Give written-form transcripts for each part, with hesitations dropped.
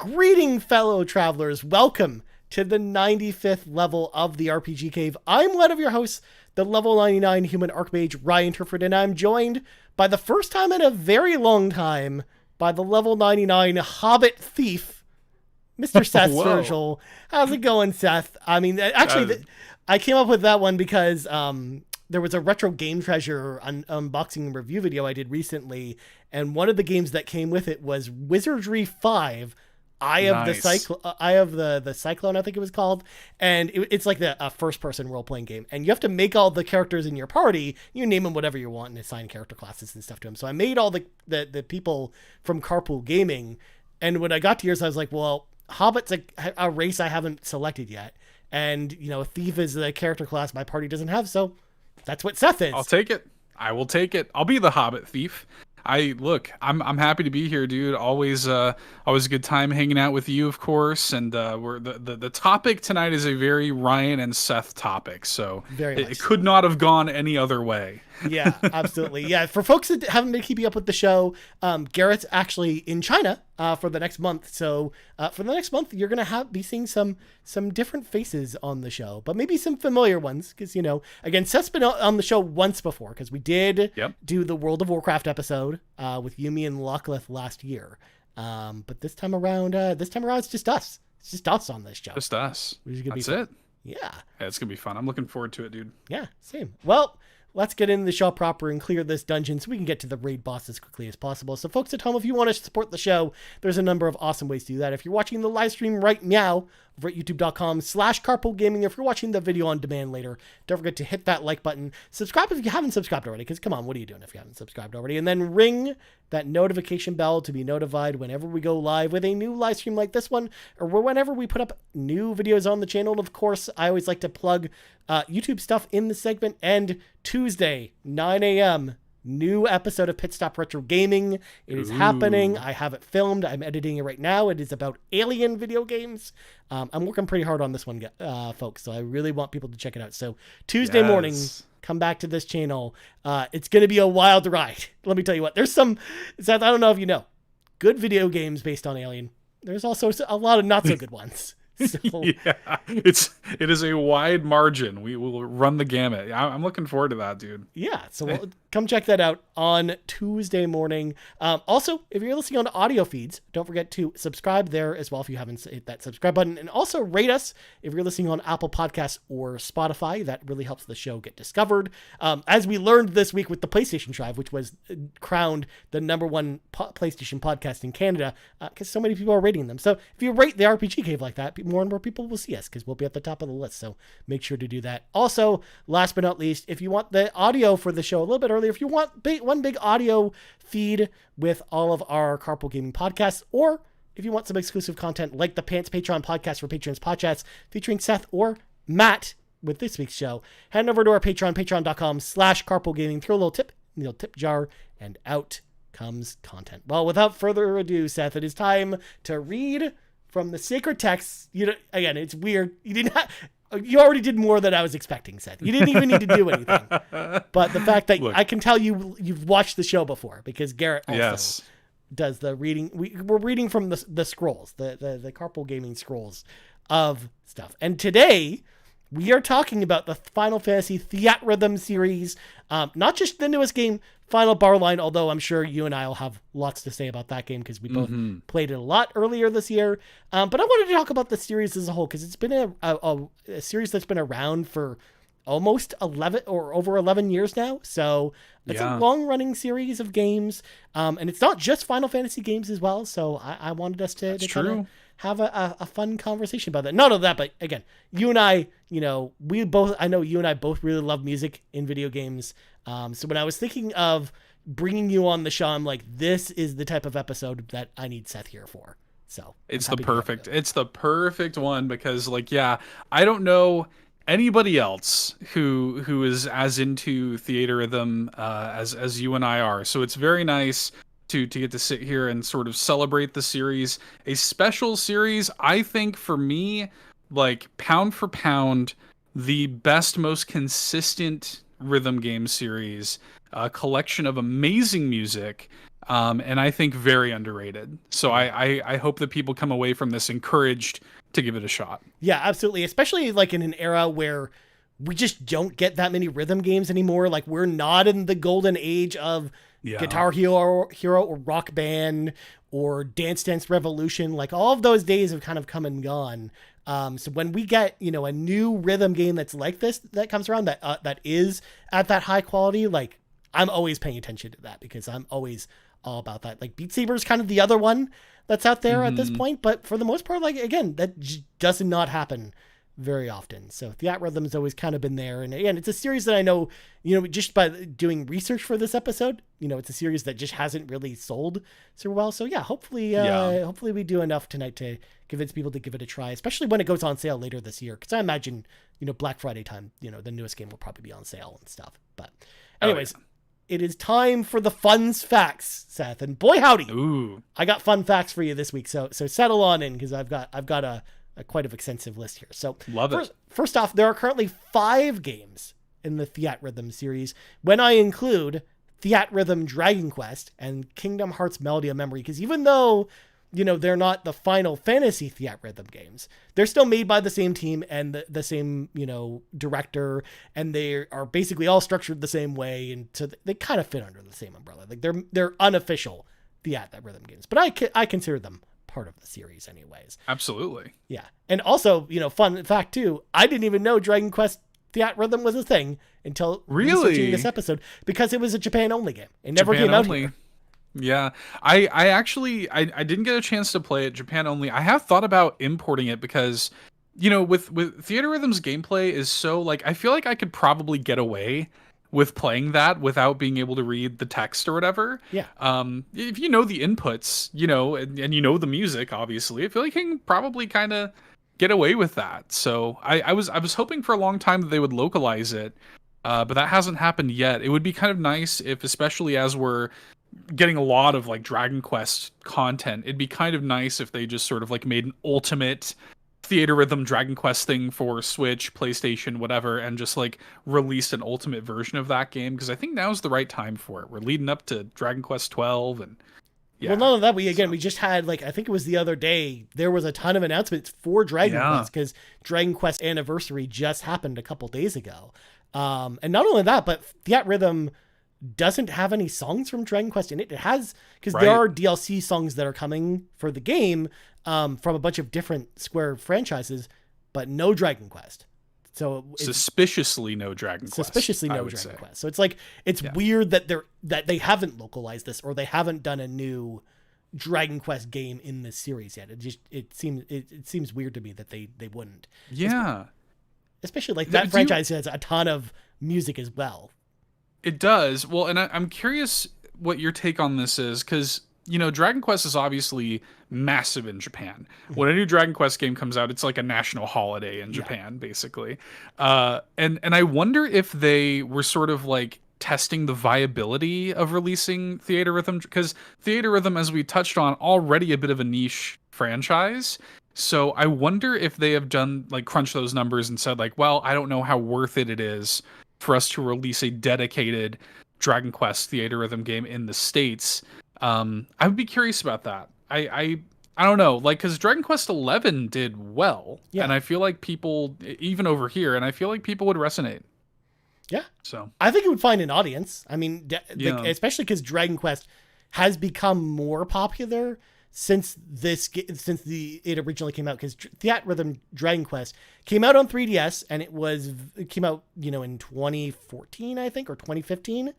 Greeting, fellow travelers. Welcome to the 95th level of the RPG Cave. I'm one of your hosts, the level 99 human archmage, Ryan Turford, and I'm joined by the first time in a very long time by the level 99 hobbit thief, Mr. Seth Virgil. How's it going, Seth? I mean, actually, I came up with that one because there was a retro game treasure unboxing and review video I did recently, and one of the games that came with it was Wizardry 5, Eye of the Cyclone, I think it was called. And it's like a first-person role-playing game. And you have to make all the characters in your party. You name them whatever you want and assign character classes and stuff to them. So I made all the people from Carpool Gaming. And when I got to yours, I was like, well, Hobbit's a race I haven't selected yet. And, you know, Thief is the character class my party doesn't have. So that's what Seth is. I'll take it. I will take it. I'll be the Hobbit Thief. I'm happy to be here, dude. Always a good time hanging out with you, of course. And we're the topic tonight is a very Ryan and Seth topic, so it could not have gone any other way. Yeah, absolutely. Yeah, for folks that haven't been keeping up with the show, Garrett's actually in China for the next month. So for the next month, you're gonna be seeing some different faces on the show, but maybe some familiar ones because, you know, again, Seth's been on the show once before because we did do the World of Warcraft episode with Yumi and Lockleth last year. But this time around, it's just us. It's just us on this show. Just us. That's it. Yeah, it's gonna be fun. I'm looking forward to it, dude. Yeah, same. Well, let's get into the show proper and clear this dungeon so we can get to the raid boss as quickly as possible. So folks at home, if you want to support the show, there's a number of awesome ways to do that. If you're watching the live stream right now over at youtube.com/carpoolgaming, if you're watching the video on demand later, don't forget to hit that like button. Subscribe if you haven't subscribed already, because come on, what are you doing if you haven't subscribed already? And then ring that notification bell to be notified whenever we go live with a new live stream like this one, or whenever we put up new videos on the channel. And of course, I always like to plug YouTube stuff in the segment. And Tuesday, 9 a.m., new episode of Pit Stop Retro Gaming. It is happening. I have it filmed. I'm editing it right now. It is about alien video games. I'm working pretty hard on this one, folks, so I really want people to check it out. So Tuesday morning, come back to this channel. It's going to be a wild ride. Let me tell you what. There's some, Seth, I don't know if you know, good video games based on Alien. There's also a lot of not so good ones. So, yeah, it is a wide margin. We will run the gamut. I'm looking forward to that, dude. Yeah, so come check that out on Tuesday morning. Also, if you're listening on audio feeds, don't forget to subscribe there as well if you haven't hit that subscribe button. And also rate us if you're listening on Apple Podcasts or Spotify. That really helps the show get discovered. As we learned this week with the PlayStation Drive, which was crowned the #1 PlayStation podcast in Canada, because so many people are rating them. So if you rate the RPG Cave like that, more and more people will see us because we'll be at the top of the list. So make sure to do that. Also, last but not least, if you want the audio for the show a little bit earlier, if you want one big audio feed with all of our Carpool Gaming podcasts, or if you want some exclusive content like the Pants Patreon podcast for patrons podcasts featuring Seth or Matt with this week's show, head over to our Patreon, patreon.com/carpoolgaming, throw a little tip in the tip jar, and out comes content. Well, without further ado, Seth, it is time to read from the sacred texts. You know, again, it's weird. You already did more than I was expecting, Seth. You didn't even need to do anything. But the fact that I can tell you've watched the show before, because Garrett also does the reading. We're reading from the scrolls, the Carpool Gaming scrolls of stuff. And today we are talking about the Final Fantasy Theatrhythm series, not just the newest game, Final Bar Line, although I'm sure you and I will have lots to say about that game because we both played it a lot earlier this year. But I wanted to talk about the series as a whole because it's been a series that's been around for almost 11 or over 11 years now. So it's a long-running series of games. And it's not just Final Fantasy games as well. So I wanted us to kind of have a fun conversation about that. Not only that, but again, you and I, you know, I know you and I both really love music in video games. So when I was thinking of bringing you on the show, I'm like, this is the type of episode that I need Seth here for. So it's the perfect one because, like, I don't know anybody else who is as into Theatrhythm as you and I are. So it's very nice to get to sit here and sort of celebrate the series. A special series, I think, for me, like, pound for pound, the best, most consistent rhythm game series, a collection of amazing music, and I think very underrated. So I hope that people come away from this encouraged to give it a shot. Yeah, absolutely. Especially like in an era where we just don't get that many rhythm games anymore. Like we're not in the golden age of Guitar Hero or Rock Band or Dance Dance Revolution. Like all of those days have kind of come and gone. So when we get, a new rhythm game that's like this, that comes around that is at that high quality, like I'm always paying attention to that because I'm always all about that. Like Beat Saber is kind of the other one that's out there at this point, but for the most part, like again, that does not happen very often. So Theatrhythm has always kind of been there. And again, it's a series that I know, just by doing research for this episode, it's a series that just hasn't really sold so well. So yeah, hopefully we do enough tonight to convince people to give it a try, especially when it goes on sale later this year. Cause I imagine, Black Friday time, the newest game will probably be on sale and stuff. But anyways, It is time for the fun facts, Seth, and boy howdy, I got fun facts for you this week. So settle on in because I've got a quite an extensive list here. So first off, there are currently 5 games in the Theatrhythm series when I include Theatrhythm Dragon Quest and Kingdom Hearts Melody of Memory, because even though they're not the Final Fantasy Theatrhythm games, they're still made by the same team and the same, director, and they are basically all structured the same way. And so they kind of fit under the same umbrella. Like they're unofficial Theatrhythm games, but I consider them part of the series anyways. Absolutely. Yeah. And also, fun fact too, I didn't even know Dragon Quest Theatrhythm was a thing until researching this episode because it was a Japan only game. It never came out here. Yeah, I actually didn't get a chance to play it Japan only. I have thought about importing it because, with Theatrhythm's gameplay is so like I feel like I could probably get away with playing that without being able to read the text or whatever. Yeah. If you know the inputs, and you know the music, obviously, I feel like you can probably kind of get away with that. So I was hoping for a long time that they would localize it, but that hasn't happened yet. It would be kind of nice if, especially as we're getting a lot of like Dragon Quest content, it'd be kind of nice if they just sort of like made an ultimate Theatrhythm Dragon Quest thing for Switch, PlayStation, whatever, and just like released an ultimate version of that game, because I think now's the right time for it. We're leading up to Dragon Quest 12 and well, none of that. We just had I think it was the other day, there was a ton of announcements for Dragon Quest because Dragon Quest Anniversary just happened a couple days ago. And not only that, but Theatrhythm doesn't have any songs from Dragon Quest in it. It has, because there are DLC songs that are coming for the game from a bunch of different Square franchises, but no Dragon Quest. So suspiciously no Dragon Quest. Suspiciously no Dragon Quest. So it's weird that they haven't localized this, or they haven't done a new Dragon Quest game in this series yet. It seems weird to me that they wouldn't. Yeah. Especially like that franchise has a ton of music as well. It does. Well, and I'm curious what your take on this is, because, Dragon Quest is obviously massive in Japan. When a new Dragon Quest game comes out, it's like a national holiday in Japan, basically. And I wonder if they were sort of like testing the viability of releasing Theatrhythm, because Theatrhythm, as we touched on, already a bit of a niche franchise. So I wonder if they have done like crunch those numbers and said like, well, I don't know how worth it is for us to release a dedicated Dragon Quest Theatrhythm game in the States. I would be curious about that. I don't know, like, because Dragon Quest 11 did well, and I feel like people, even over here, and I feel like people would resonate. Yeah. So I think it would find an audience. I mean, especially because Dragon Quest has become more popular since it originally came out, because Theatrhythm Dragon Quest came out on 3DS, and it came out, in 2014, I think, or 2015.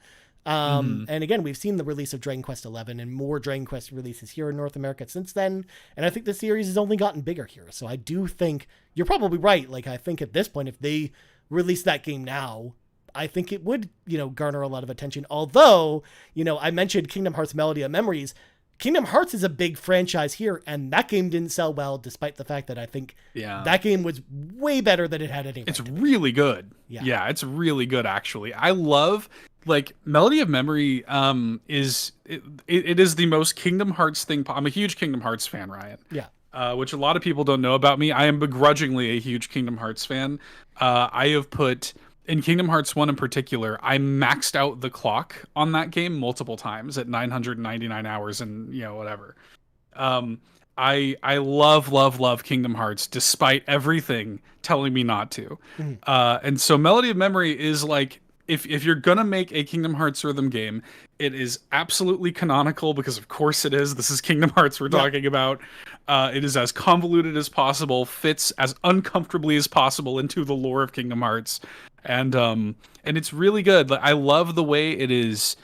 And again, we've seen the release of Dragon Quest 11 and more Dragon Quest releases here in North America since then. And I think the series has only gotten bigger here. So I do think you're probably right. Like, I think at this point, if they release that game now, I think it would, garner a lot of attention. Although, I mentioned Kingdom Hearts Melody of Memories. Kingdom Hearts is a big franchise here, and that game didn't sell well, despite the fact that I think that game was way better than it had any right. It's really good. Yeah, it's really good, actually. I love, like, Melody of Memory it is the most Kingdom Hearts thing. I'm a huge Kingdom Hearts fan, Ryan. Yeah. Which a lot of people don't know about me. I am begrudgingly a huge Kingdom Hearts fan. I have put in Kingdom Hearts 1 in particular, I maxed out the clock on that game multiple times at 999 hours and, whatever. Um, I love Kingdom Hearts despite everything telling me not to. Mhm. And so Melody of Memory is like, if you're gonna make a Kingdom Hearts rhythm game, it is absolutely canonical because of course it is. This is Kingdom Hearts we're talking about. It is as convoluted as possible, fits as uncomfortably as possible into the lore of Kingdom Hearts, and it's really good. I love the way it is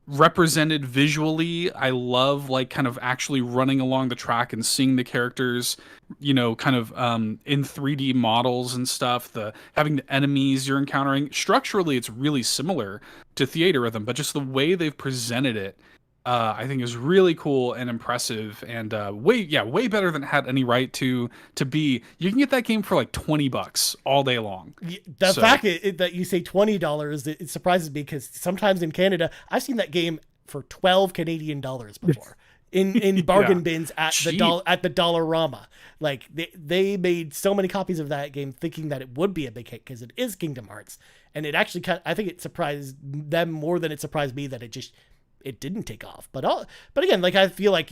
represented visually. I love like kind of actually running along the track and seeing the characters, kind of in 3D models and stuff, the having the enemies you're encountering. Structurally it's really similar to Theatrhythm, but just the way they've presented it, I think is really cool and impressive, and way better than it had any right to be. You can get that game for like $20 all day long. The fact that you say $20, it surprises me because sometimes in Canada, I've seen that game for 12 Canadian dollars before in bargain bins at the Dollarama. Like they made so many copies of that game thinking that it would be a big hit because it is Kingdom Hearts, and it actually I think it surprised them more than it surprised me that it didn't take off. But again, like I feel like,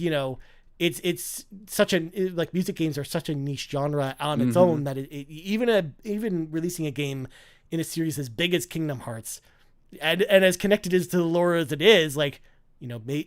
it's such like music games are such a niche genre on its own that even releasing a game in a series as big as Kingdom Hearts and as connected as to the lore as it is, like,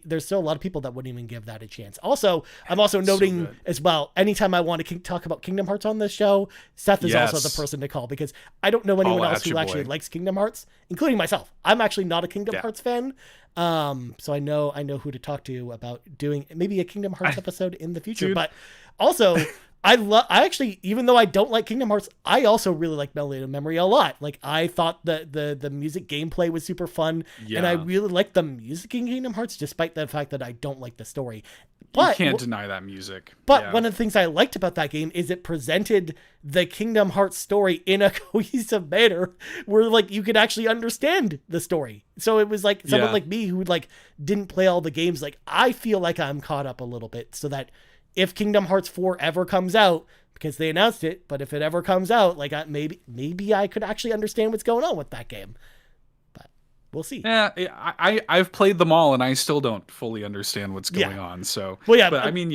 there's still a lot of people that wouldn't even give that a chance. Also, I'm also noting as well, anytime I want to talk about Kingdom Hearts on this show, Seth is also the person to call because I don't know anyone else who actually likes Kingdom Hearts, including myself. I'm actually not a Kingdom Hearts fan. So I know who to talk to about doing maybe a Kingdom Hearts episode in the future. But also, I actually, even though I don't like Kingdom Hearts, I also really like Melody of Memory a lot. Like I thought the music gameplay was super fun, and I really like the music in Kingdom Hearts, despite the fact that I don't like the story. But you can't deny that music. But one of the things I liked about that game is it presented the Kingdom Hearts story in a cohesive manner where like you could actually understand the story. So it was like someone like me who like didn't play all the games, like I feel like I'm caught up a little bit, so that if Kingdom Hearts 4 ever comes out, because they announced it, but if it ever comes out, like maybe I could actually understand what's going on with that game. But we'll see. Yeah, I've played them all and I still don't fully understand what's going on. So, but I mean,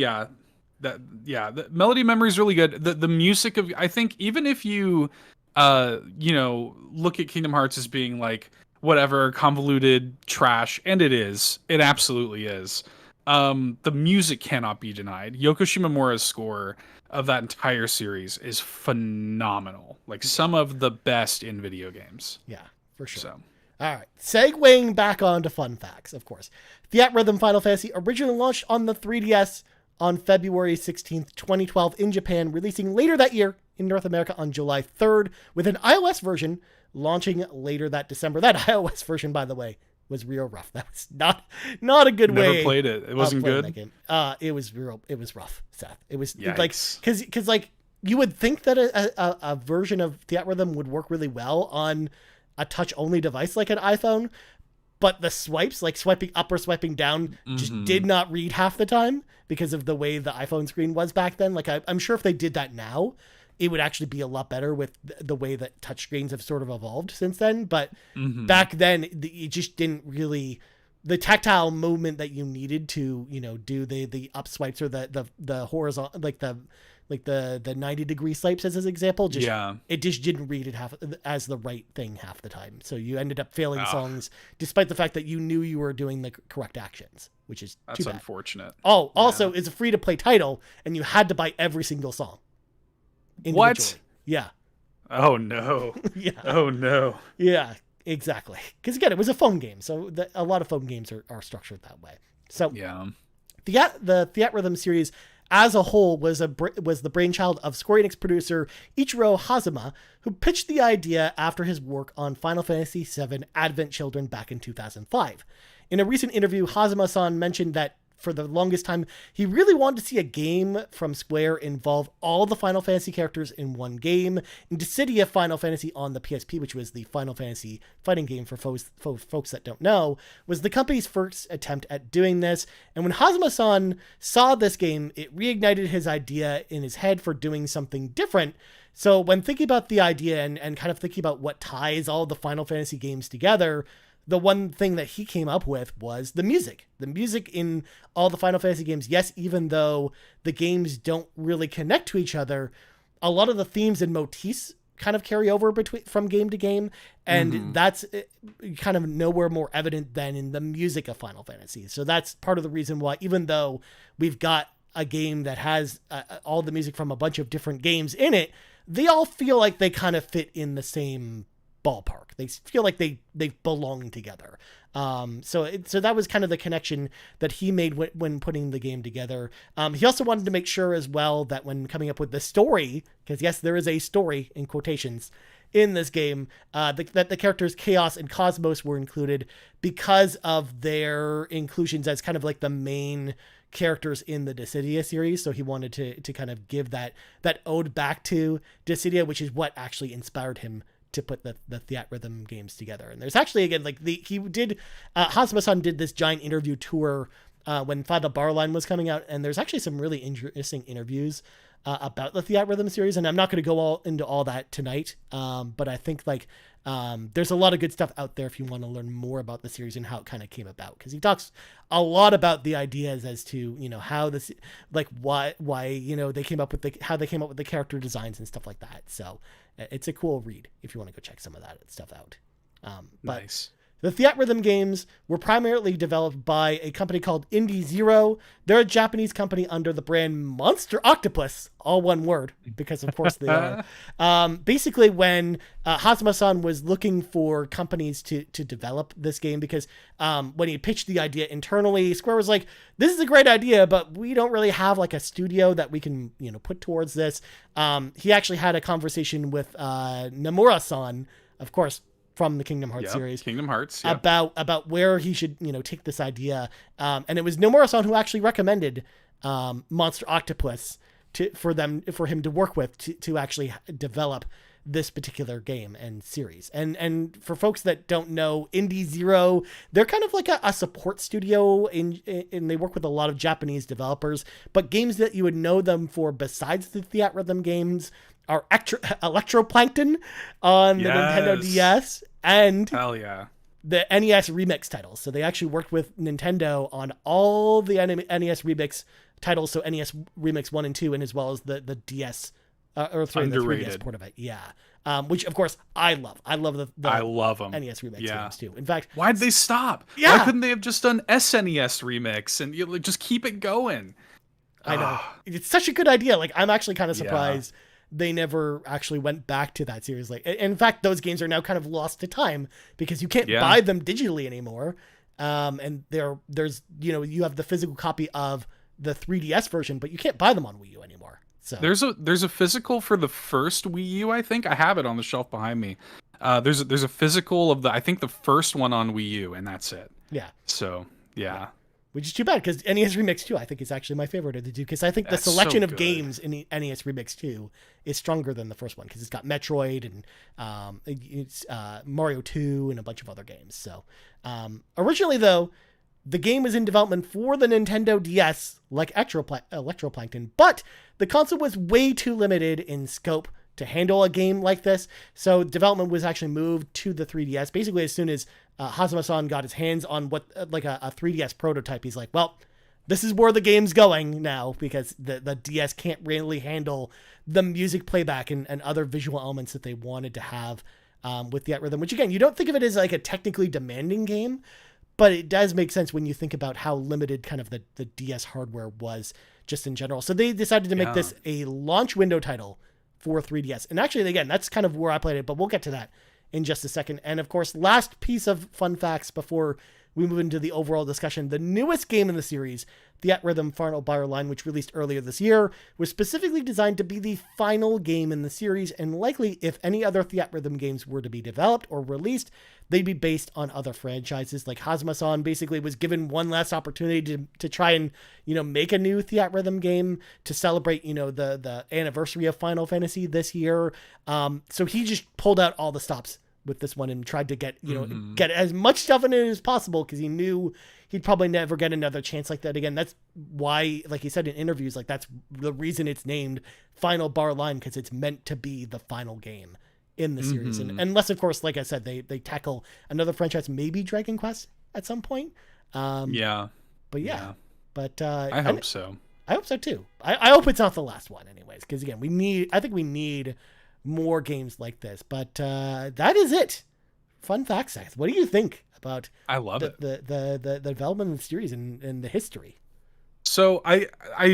the Melody Memory is really good. The music of, I think even if you look at Kingdom Hearts as being like whatever convoluted trash, and it absolutely is. The music cannot be denied. Yoko Shimomura's score of that entire series is phenomenal. Like some of the best in video games. Yeah, for sure. So. All right. Segueing back onto fun facts, of course. Theatrhythm Final Fantasy originally launched on the 3DS on February 16th, 2012 in Japan, releasing later that year in North America on July 3rd, with an iOS version launching later that December. That iOS version, by the way, was real rough. That was not a good way. Never played it. It wasn't good. That game. It was rough, Seth. It was like because like you would think that a version of Theatrhythm would work really well on a touch only device like an iPhone, but the swipes, like swiping up or swiping down, just did not read half the time because of the way the iPhone screen was back then. Like I'm sure if they did that now, it would actually be a lot better with the way that touchscreens have sort of evolved since then. But back then, it just didn't really, the tactile movement that you needed to, do the up swipes or the horizontal, like the 90-degree swipes as an example, it just didn't read it as the right thing half the time. So you ended up failing songs despite the fact that you knew you were doing the correct actions, which is too bad. Unfortunate. Oh, also, it's a free-to-play title, and you had to buy every single song. What? Yeah. Oh no. Yeah. Oh no. Yeah, exactly. Because again, it was a phone game, so a lot of phone games are structured that way. So yeah, the Theatrhythm series as a whole was the brainchild of Square Enix producer Ichiro Hazama, who pitched the idea after his work on Final Fantasy VII Advent Children back in 2005. In a recent interview, Hazama-san mentioned that for the longest time, he really wanted to see a game from Square involve all the Final Fantasy characters in one game. And Dissidia Final Fantasy on the PSP, which was the Final Fantasy fighting game for folks that don't know, was the company's first attempt at doing this. And when Hazuma-san saw this game, it reignited his idea in his head for doing something different. So when thinking about the idea and kind of thinking about what ties all the Final Fantasy games together, the one thing that he came up with was the music. The music in all the Final Fantasy games, yes, even though the games don't really connect to each other, a lot of the themes and motifs kind of carry over from game to game, and that's kind of nowhere more evident than in the music of Final Fantasy. So that's part of the reason why, even though we've got a game that has all the music from a bunch of different games in it, they all feel like they kind of fit in the same ballpark. They feel like they belong together. So that was kind of the connection that he made when putting the game together. He also wanted to make sure as well that when coming up with the story, because yes, there is a story in quotations in this game, that the characters Chaos and Cosmos were included because of their inclusions as kind of like the main characters in the Dissidia series. So he wanted to kind of give that ode back to Dissidia, which is what actually inspired him to put the Theatrhythm games together. And there's actually, again, like Hazuma-san did this giant interview tour when Final Bar Line was coming out, and there's actually some really interesting interviews about the Theatrhythm series, and I'm not going to go into all that tonight, but I think there's a lot of good stuff out there if you want to learn more about the series and how it kind of came about, because he talks a lot about the ideas as to, how this, like why they came up with how they came up with the character designs and stuff like that. So it's a cool read if you want to go check some of that stuff out. Nice. The Theatrhythm games were primarily developed by a company called Indie Zero. They're a Japanese company under the brand Monster Octopus, all one word, because of course they are. Basically, when Hazuma-san was looking for companies to develop this game, because when he pitched the idea internally, Square was like, this is a great idea, but we don't really have like a studio that we can put towards this. He actually had a conversation with Nomura-san, of course, from the Kingdom Hearts series. Kingdom Hearts. Yep. About where he should, take this idea. And it was Nomura-san who actually recommended Monster Octopus for him to work with to actually develop this particular game and series. And for folks that don't know, Indie Zero, they're kind of like a support studio and they work with a lot of Japanese developers, but games that you would know them for besides the Theatrhythm games are Electroplankton on the Nintendo DS and hell yeah, the NES remix titles. So they actually worked with Nintendo on all the NES remix titles. So NES Remix 1 and 2, and as well as the DS or 3DS port of it. Yeah. Which of course I love. I love I love them. NES remix games too. In fact, why'd they stop? Yeah. Why couldn't they have just done SNES remix and just keep it going? I know. It's such a good idea. Like, I'm actually kind of surprised they never actually went back to that series. Like, in fact, those games are now kind of lost to time because you can't buy them digitally anymore. And there's you have the physical copy of the 3DS version, but you can't buy them on Wii U anymore. So there's a physical for the first Wii U. I think I have it on the shelf behind me. There's a physical of I think the first one on Wii U, and that's it. Yeah. So yeah. Which is too bad, because NES Remix 2, I think, is actually my favorite of the two, because I think the selection of games in the NES Remix 2 is stronger than the first one, because it's got Metroid and it's Mario 2 and a bunch of other games. So originally, though, the game was in development for the Nintendo DS, like Electroplankton, but the console was way too limited in scope to handle a game like this. So development was actually moved to the 3DS. Basically, as soon as Hazuma-san got his hands on what like a 3DS prototype, he's like, well, this is where the game's going now, because the DS can't really handle the music playback and other visual elements that they wanted to have with Theatrhythm, which again, you don't think of it as like a technically demanding game, but it does make sense when you think about how limited kind of the DS hardware was just in general. So they decided to make this a launch window title for 3DS. And actually, again, that's kind of where I played it, but we'll get to that in just a second. And of course, last piece of fun facts before we move into the overall discussion, the newest game in the series, Theatrhythm Final Bar Line, which released earlier this year, was specifically designed to be the final game in the series, and likely if any other Theatrhythm games were to be developed or released, they'd be based on other franchises. Like Hazuma-san basically was given one last opportunity to try and, make a new Theatrhythm game to celebrate, the anniversary of Final Fantasy this year. So he just pulled out all the stops with this one and tried to get get as much stuff in it as possible, because he knew he'd probably never get another chance like that again. That's why, like he said in interviews, like that's the reason it's named Final Bar Line, because it's meant to be the final game in the series. And unless, of course, like I said, they tackle another franchise, maybe Dragon Quest at some point. But I hope so. I hope so too. I hope it's not the last one anyways, because again, I think we need more games like this. But that is it. Fun fact, Seth. What do you think about I love the development of the series and the history? So I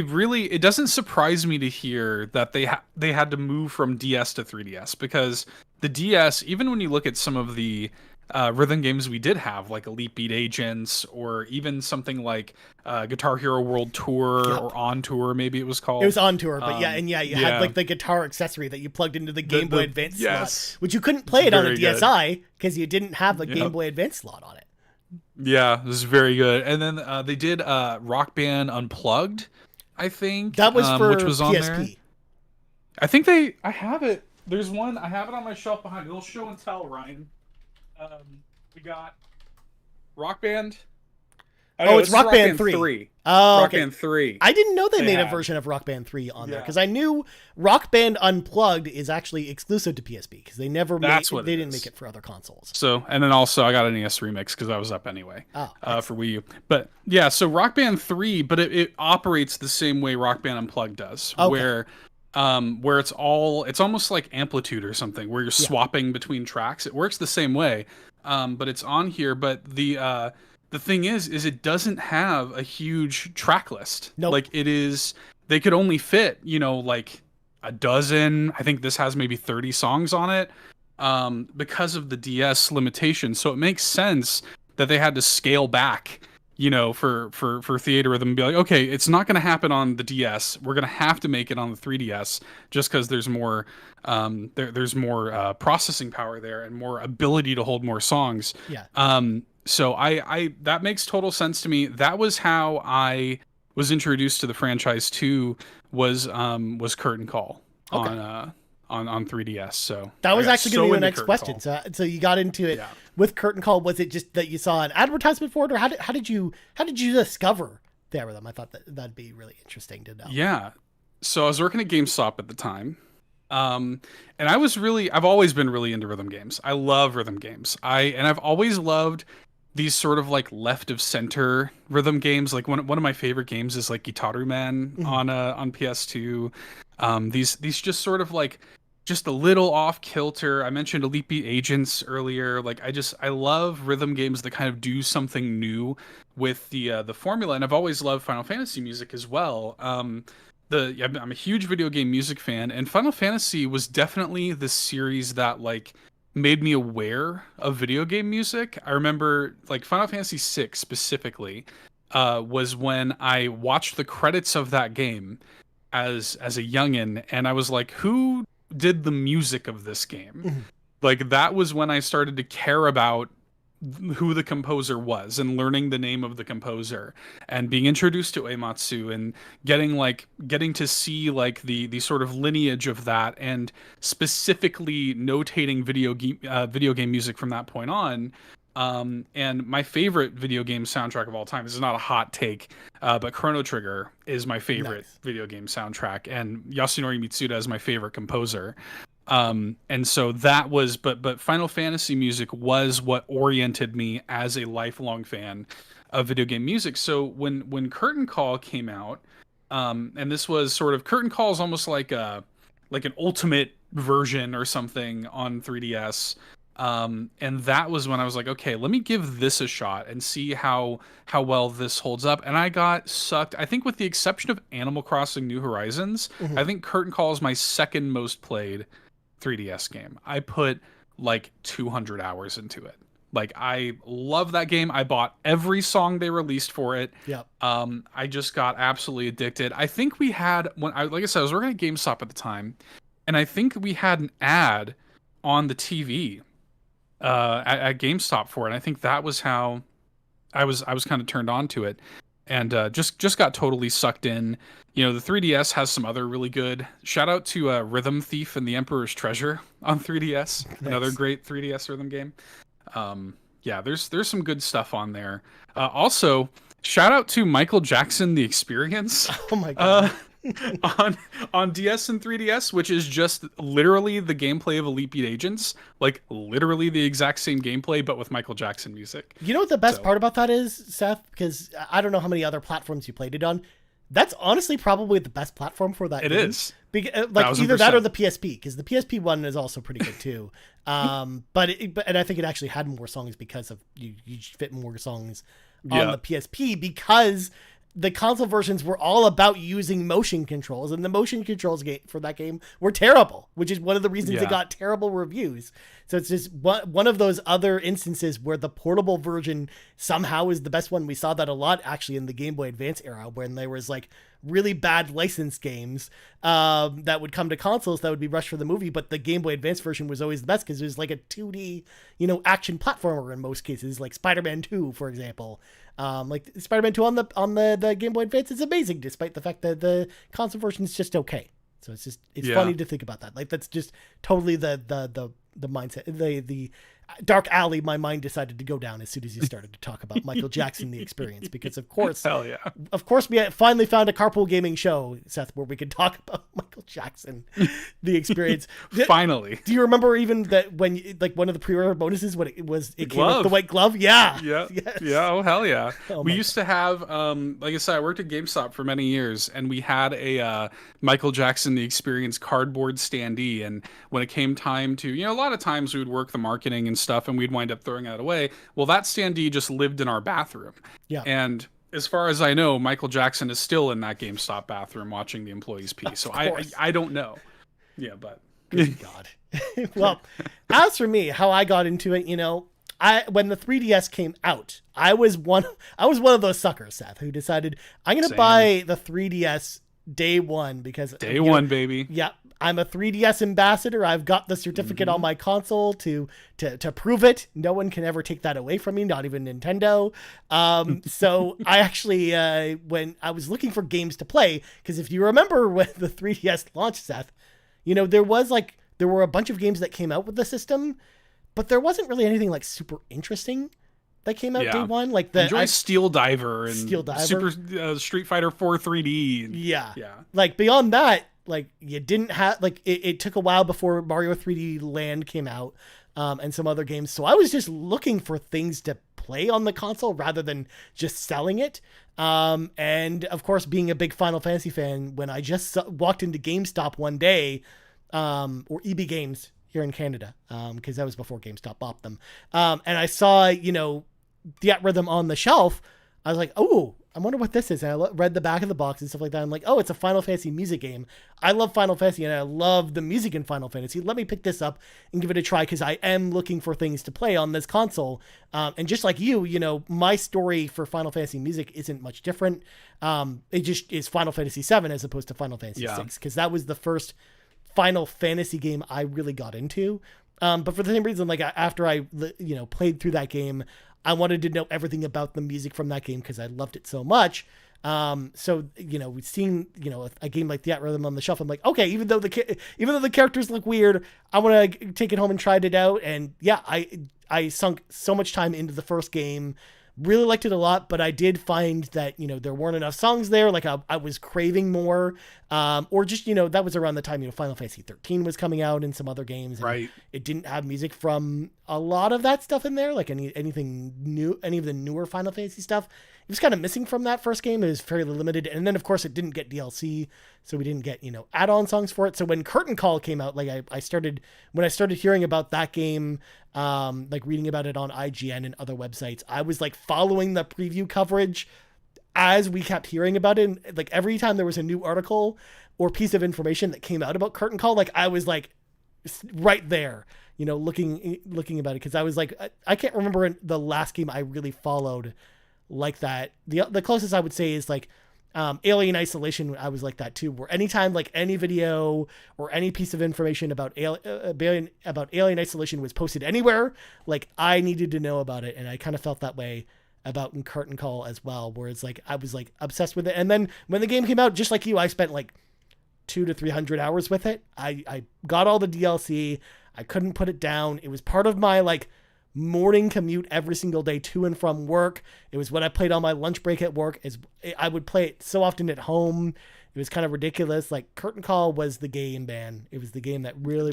really, it doesn't surprise me to hear that they had to move from DS to 3DS, because the DS, even when you look at some of the rhythm games we did have, like Elite Beat Agents, or even something like Guitar Hero World Tour, or On Tour, maybe it was called. It was On Tour, but you had like the guitar accessory that you plugged into the Game Boy Advance slot, which you couldn't play it on a DSi because you didn't have the Game Boy Advance slot on it. Yeah, this is very good. And then they did Rock Band Unplugged, I think. That was for which was on PSP. there. I think I have it. There's one, I have it on my shelf behind. It'll show and tell, Ryan. We got Rock Band. It's Rock Band 3. Oh, Rock Band 3. I didn't know they made a version of Rock Band 3 on there, because I knew Rock Band Unplugged is actually exclusive to PSP, because they never didn't make it for other consoles. So, and then also I got an NES remix because I was up anyway for Wii U. But yeah, so Rock Band 3, but it operates the same way Rock Band Unplugged does, where it's almost like Amplitude or something, where you're swapping between tracks. It works the same way, but it's on here. But the thing is it doesn't have a huge track list. Nope. Like they could only fit, like a dozen. I think this has maybe 30 songs on it, because of the DS limitation. So it makes sense that they had to scale back, for Theatrhythm, and be like, okay, it's not going to happen on the DS. We're going to have to make it on the 3DS, just because there's more, there's more processing power there and more ability to hold more songs. Yeah. So I that makes total sense to me. That was how I was introduced to the franchise too. Was Curtain Call on 3DS. So that was actually going to be the next question. So you got into it with Curtain Call. Was it just that you saw an advertisement for it, or how did you discover Theatrhythm? I thought that'd be really interesting to know. Yeah. So I was working at GameStop at the time. And I've always been really into rhythm games. I love rhythm games. I've always loved these sort of like left of center rhythm games. Like one of my favorite games is like Guitar-Man on PS2. These just sort of like just a little off kilter. I mentioned Elite Beat Agents earlier. Like I love rhythm games that kind of do something new with the formula. And I've always loved Final Fantasy music as well. I'm a huge video game music fan, and Final Fantasy was definitely the series that like made me aware of video game music. I remember like Final Fantasy VI specifically was when I watched the credits of that game as a youngin', and I was like, who did the music of this game? Like that was when I started to care about who the composer was, and learning the name of the composer, and being introduced to Uematsu, and getting to see like the sort of lineage of that, and specifically notating video game music from that point on. And my favorite video game soundtrack of all time, this is not a hot take, but Chrono Trigger is my favorite video game soundtrack, and Yasunori Mitsuda is my favorite composer. And so that was, but Final Fantasy music was what oriented me as a lifelong fan of video game music. So when Curtain Call came out, and this was sort of, Curtain Call is almost like an ultimate version or something on 3DS. And that was when I was like, okay, let me give this a shot and see how well this holds up. And I got sucked. I think with the exception of Animal Crossing New Horizons, I think Curtain Call is my second most played 3DS game. I put like 200 hours into it. Like, I love that game. I bought every song they released for it. Yep. I just got absolutely addicted. I think we had, like I said, I was working at GameStop at the time, and I think we had an ad on the TV at GameStop for it. And I think that was how I was kind of turned on to it, and just got totally sucked in. You know, the 3DS has some other really good. Shout out to Rhythm Thief and the Emperor's Treasure on 3DS, Nice. another great 3DS rhythm game. Yeah, there's some good stuff on there. Also, shout out to Michael Jackson The Experience. Oh my god. On DS and 3DS, which is just literally the gameplay of Elite Beat Agents, like literally the exact same gameplay, but with Michael Jackson music. You know what the best part about that is, Seth? Because I don't know how many other platforms you played it on. That's honestly probably the best platform for that game. It is. Like 1000%. either that or the PSP, because the PSP one is also pretty good too. But I think it actually had more songs because of you fit more songs on the PSP, because the console versions were all about using motion controls, and the motion controls for that game were terrible, which is one of the reasons it got terrible reviews. So it's just one of those other instances where the portable version somehow is the best one. We saw that a lot actually in the Game Boy Advance era, when there was like really bad licensed games that would come to consoles that would be rushed for the movie, but the Game Boy Advance version was always the best because it was like a 2D, action platformer in most cases, like Spider-Man 2, for example. Like Spider-Man 2 on the Game Boy Advance is amazing, despite the fact that the console version is just okay. So it's funny to think about that. Like, that's just totally the mindset, the dark alley my mind decided to go down as soon as you started to talk about Michael Jackson The Experience, because of course we finally found a carpool gaming show, Seth, where we could talk about Michael Jackson The Experience. Finally. Do you remember even that when one of the pre-order bonuses, when it came with the white glove? Yeah. Yes. Yeah. Oh, hell yeah. We used God. to have, like I said, I worked at GameStop for many years, and we had a Michael Jackson The Experience cardboard standee. And when it came time to, a lot of times we would work the marketing and stuff, and we'd wind up throwing it away. Well, that standee just lived in our bathroom. Yeah. And as far as I know, Michael Jackson is still in that GameStop bathroom watching the employees pee. So I don't know. Yeah, but good God. Well, as for me, how I got into it, when the 3DS came out, I was one of those suckers, Seth, who decided I'm going to buy the 3DS day one, because day one, baby. Yeah. I'm a 3DS ambassador. I've got the certificate on my console to prove it. No one can ever take that away from me, not even Nintendo. So I actually, when I was looking for games to play, because if you remember when the 3DS launched, Seth, there were a bunch of games that came out with the system, but there wasn't really anything like super interesting that came out day one. Like Steel Diver and Super Street Fighter 4 3D. Yeah. Like beyond that, like you didn't have it took a while before Mario 3D Land came out, and some other games. So I was just looking for things to play on the console rather than just selling it. And of course, being a big Final Fantasy fan, when I just walked into GameStop one day, or EB Games here in Canada, because that was before GameStop bought them, and I saw Theatrhythm on the shelf, I was like, oh, I wonder what this is. And I read the back of the box and stuff like that. I'm like, oh, it's a Final Fantasy music game. I love Final Fantasy, and I love the music in Final Fantasy. Let me pick this up and give it a try, because I am looking for things to play on this console. And just like you, my story for Final Fantasy music isn't much different. It just is Final Fantasy 7 as opposed to Final Fantasy 6, because that was the first Final Fantasy game I really got into. But for the same reason, like after I played through that game, I wanted to know everything about the music from that game because I loved it so much. So we've seen a game like Theatrhythm on the shelf. I'm like, okay, even though the characters look weird, I want to take it home and try it out. And yeah, I sunk so much time into the first game. Really liked it a lot, but I did find that, there weren't enough songs there. Like I was craving more, or just, that was around the time, Final Fantasy 13 was coming out and some other games. And right. It didn't have music from a lot of that stuff in there. Like anything new, any of the newer Final Fantasy stuff. It was kind of missing from that first game. It was fairly limited. And then of course it didn't get DLC. So we didn't get, add-on songs for it. So when Curtain Call came out, like when I started hearing about that game, like reading about it on IGN and other websites, I was like following the preview coverage as we kept hearing about it. And, like every time there was a new article or piece of information that came out about Curtain Call, like I was like right there, looking about it. Cause I was like, I can't remember the last game I really followed like that. The closest I would say is like, Alien Isolation. I was like that too, where anytime like any video or any piece of information about Alien Isolation was posted anywhere, like I needed to know about it. And I kind of felt that way about in Curtain Call as well, where it's like, I was like obsessed with it. And then when the game came out, just like you, I spent like 200 to 300 hours with it. I got all the DLC. I couldn't put it down. It was part of my like morning commute every single day to and from work. It was what I played on my lunch break at work. I would play it so often at home. It was kind of ridiculous. Like Curtain Call was the game, man. It was the game that really,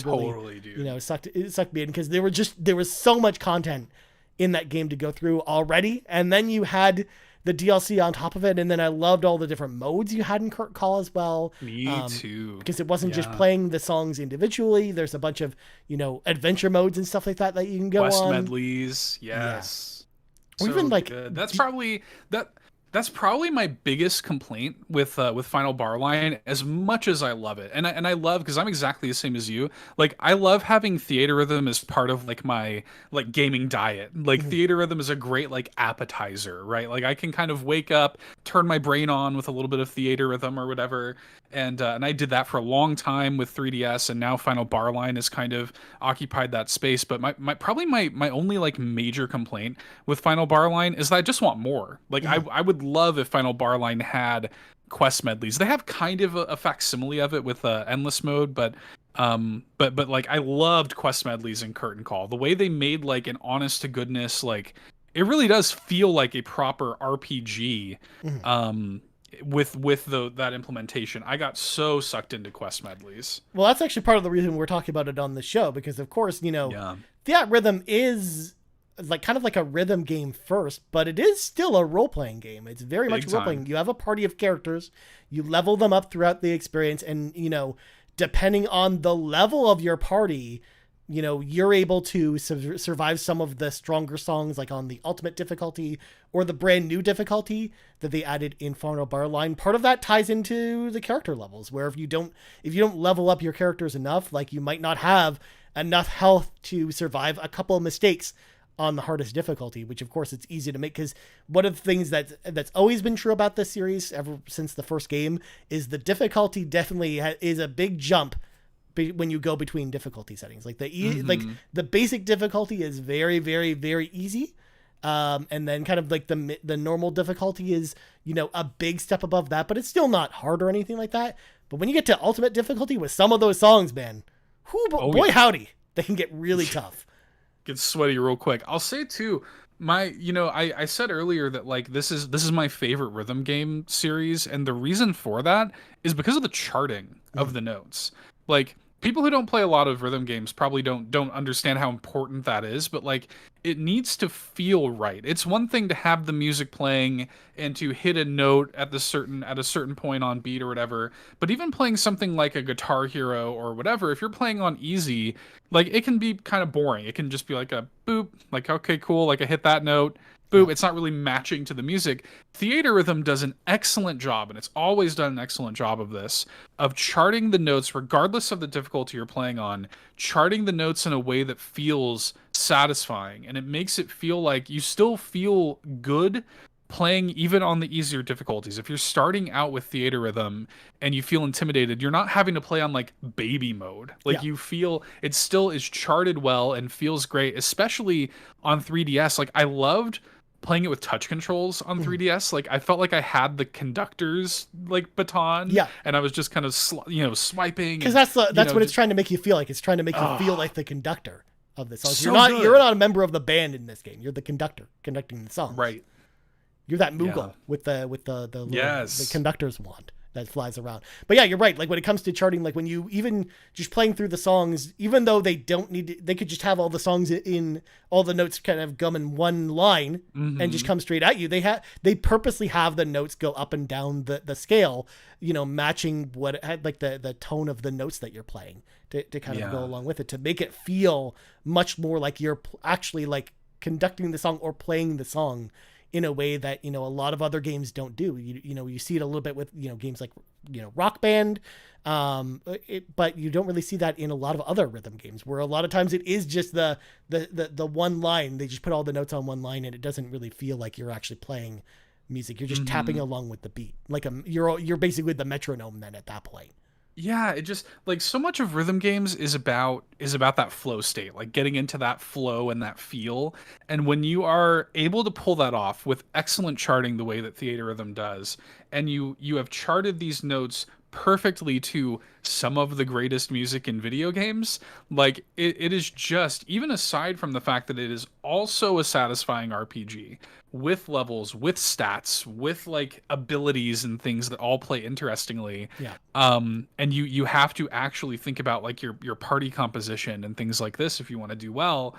dude. Sucked me in, because there was so much content in that game to go through already. And then you had the DLC on top of it. And then I loved all the different modes you had in Curtain Call as well. Me too. Because it wasn't just playing the songs individually. There's a bunch of, adventure modes and stuff like that you can go Quest on. medleys. Yes. Yeah. Or even like good. That's probably my biggest complaint with Final Bar Line, as much as I love it. And I love, because I'm exactly the same as you. Like, I love having Theatrhythm as part of like my like gaming diet. Like Theatrhythm is a great like appetizer, right? Like I can kind of wake up, turn my brain on with a little bit of Theatrhythm or whatever. And I did that for a long time with 3DS, and now Final Bar Line has kind of occupied that space. But my only like major complaint with Final Bar Line is that I just want more. Like I would love if Final Bar Line had quest medleys. They have kind of a facsimile of it with endless mode, but like I loved quest medleys in Curtain Call. The way they made like an honest to goodness, like it really does feel like a proper RPG. With that implementation. I got so sucked into quest medleys. Well, that's actually part of the reason we're talking about it on the show, because of course, Theatrhythm is like kind of like a rhythm game first, but it is still a role-playing game. It's very much role-playing. You have a party of characters, you level them up throughout the experience, and depending on the level of your party, you're able to survive some of the stronger songs, like on the ultimate difficulty or the brand new difficulty that they added in Final Bar Line. Part of that ties into the character levels, where if you don't level up your characters enough, like you might not have enough health to survive a couple of mistakes on the hardest difficulty, which of course it's easy to make, because one of the things that's always been true about this series ever since the first game is the difficulty definitely is a big jump when you go between difficulty settings. Like the basic difficulty is very, very, very easy. And then kind of like the normal difficulty is, a big step above that, but it's still not hard or anything like that. But when you get to ultimate difficulty with some of those songs, man, howdy, they can get really tough. Gets sweaty real quick. I'll say too, I said earlier that like this is my favorite rhythm game series, and the reason for that is because of the charting of the notes. Like, people who don't play a lot of rhythm games probably don't understand how important that is, but like it needs to feel right. It's one thing to have the music playing and to hit a note at a certain point on beat or whatever, but even playing something like a Guitar Hero or whatever, if you're playing on easy, like it can be kind of boring. It can just be like a boop, like okay, cool, like I hit that note, boop. It's not really matching to the music. Theatrhythm does an excellent job, and it's always done an excellent job of this, of charting the notes regardless of the difficulty you're playing on, charting the notes in a way that feels satisfying, and it makes it feel like you still feel good playing even on the easier difficulties. If you're starting out with Theatrhythm and you feel intimidated, you're not having to play on like baby mode. Like you feel it still is charted well and feels great, especially on 3DS. Like I loved playing it with touch controls on 3DS. Like I felt like I had the conductor's like baton, and I was just kind of swiping, because that's what it's trying to make you feel like. It's trying to make you feel like the conductor of the song. You're not a member of the band in this game. You're the conductor conducting the song. Right. You're that Moogle with the conductor's wand that flies around. But yeah, you're right. Like when it comes to charting, like when you even just playing through the songs, even though they don't need they could just have all the songs in all the notes kind of come in one line and just come straight at you. They purposely have the notes go up and down the scale, matching what like the tone of the notes that you're playing to kind of go along with it, to make it feel much more like you're actually like conducting the song or playing the song in a way that, a lot of other games don't do. You see it a little bit with, games like, Rock Band. But you don't really see that in a lot of other rhythm games, where a lot of times it is just the one line. They just put all the notes on one line, and it doesn't really feel like you're actually playing music. You're just tapping along with the beat. Like you're basically the metronome then at that point. Yeah, it just like so much of rhythm games is about that flow state, like getting into that flow and that feel. And when you are able to pull that off with excellent charting the way that Theatrhythm does, and you have charted these notes perfectly to some of the greatest music in video games, like it is just, even aside from the fact that it is also a satisfying RPG with levels, with stats, with like abilities and things that all play interestingly. Yeah. And you have to actually think about like your party composition and things like this if you want to do well.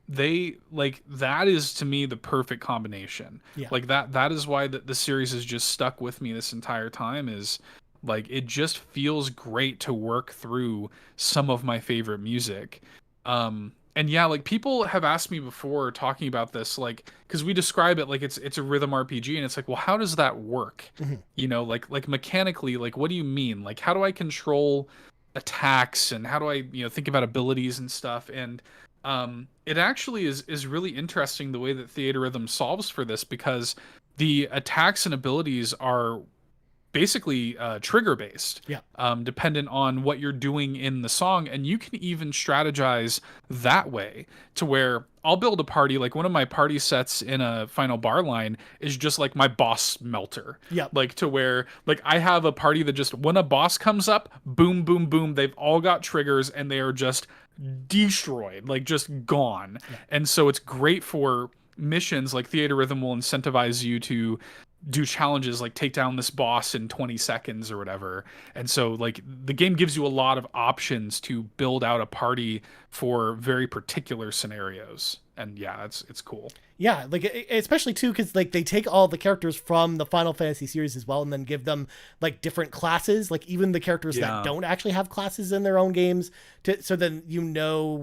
They like, that is to me the perfect combination. Yeah. Like that is why the series has just stuck with me this entire time, is like it just feels great to work through some of my favorite music. And yeah, like people have asked me before talking about this, like, because we describe it like it's a rhythm RPG, and it's like, well, how does that work? Like mechanically, like what do you mean? Like how do I control attacks, and how do I think about abilities and stuff? And it actually is really interesting the way that Theatrhythm solves for this, because the attacks and abilities are basically trigger based, dependent on what you're doing in the song. And you can even strategize that way, to where I'll build a party, like one of my party sets in a Final Bar Line is just like my boss melter. Like to where like I have a party that just, when a boss comes up, boom boom boom, they've all got triggers and they are just destroyed, like just gone. And so it's great for missions. Like Theatrhythm will incentivize you to do challenges like take down this boss in 20 seconds or whatever. And so like the game gives you a lot of options to build out a party for very particular scenarios. And yeah, it's cool. Yeah, like especially too, because like they take all the characters from the Final Fantasy series as well, and then give them like different classes, like even the characters that don't actually have classes in their own games, so then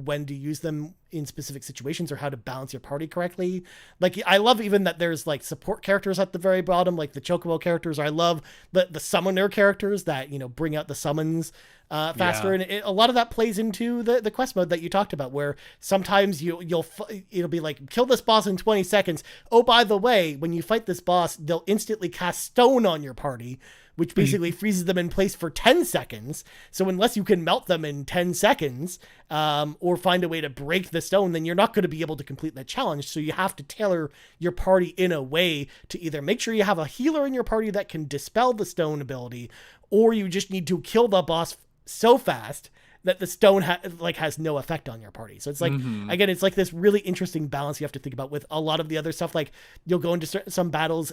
when to use them in specific situations, or how to balance your party correctly. Like I love even that there's like support characters at the very bottom, like the Chocobo characters. Or I love the summoner characters that bring out the summons faster, and a lot of that plays into the quest mode that you talked about, where sometimes it'll be like, kill this boss in 20 seconds. Oh, by the way, when you fight this boss, they'll instantly cast stone on your party, which basically freezes them in place for 10 seconds. So unless you can melt them in 10 seconds, or find a way to break the stone, then you're not going to be able to complete that challenge. So you have to tailor your party in a way to either make sure you have a healer in your party that can dispel the stone ability, or you just need to kill the boss so fast that the stone has no effect on your party. So it's like, again, it's like this really interesting balance you have to think about with a lot of the other stuff. Like you'll go into some battles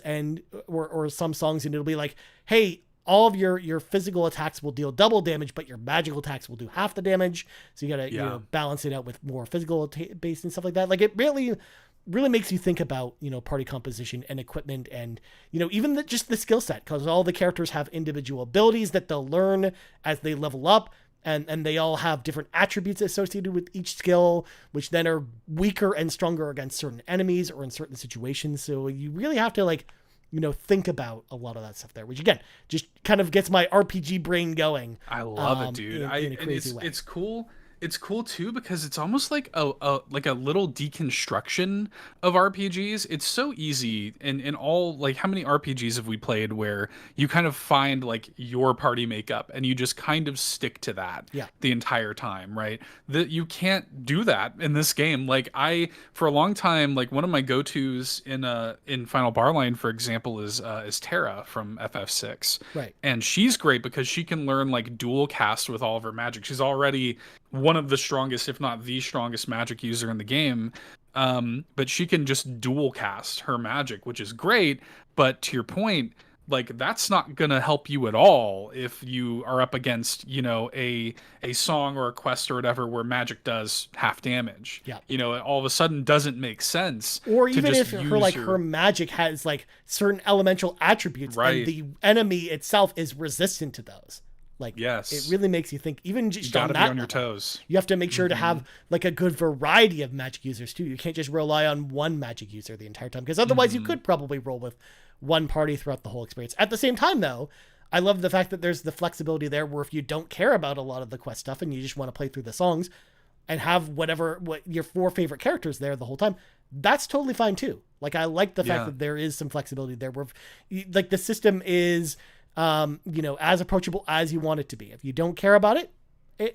or some songs, and it'll be like, hey, all of your physical attacks will deal double damage, but your magical attacks will do half the damage. So you gotta balance it out with more physical based and stuff like that. Like it really makes you think about, party composition and equipment, and, even just the skill set, because all the characters have individual abilities that they'll learn as they level up. And they all have different attributes associated with each skill, which then are weaker and stronger against certain enemies or in certain situations. So you really have to think about a lot of that stuff there, which again, just kind of gets my RPG brain going. I love it, dude. In a crazy way. It's cool. It's cool too, because it's almost like a little deconstruction of RPGs. It's so easy in all, like, how many RPGs have we played where you kind of find like your party makeup and you just kind of stick to that the entire time, right? That you can't do that in this game. Like for a long time, like one of my go-tos in Final Bar Line, for example, is Terra from FF6. Right. And she's great because she can learn like dual cast with all of her magic. She's already one of the strongest, if not the strongest magic user in the game. But she can just dual cast her magic, which is great. But to your point, like that's not going to help you at all if you are up against, a song or a quest or whatever where magic does half damage. Yeah. It all of a sudden doesn't make sense. Or even if her magic has like certain elemental attributes, and the enemy itself is resistant to those. Like, Yes. it really makes you think, even just You gotta on be that on your level, toes. you have to make sure to have like a good variety of magic users too. You can't just rely on one magic user the entire time, because otherwise you could probably roll with one party throughout the whole experience. At the same time, though, I love the fact that there's the flexibility there where if you don't care about a lot of the quest stuff and you just want to play through the songs and have what your 4 favorite characters there the whole time, that's totally fine too. Like, I like the fact that there is some flexibility there where like the system is, as approachable as you want it to be. If you don't care about it,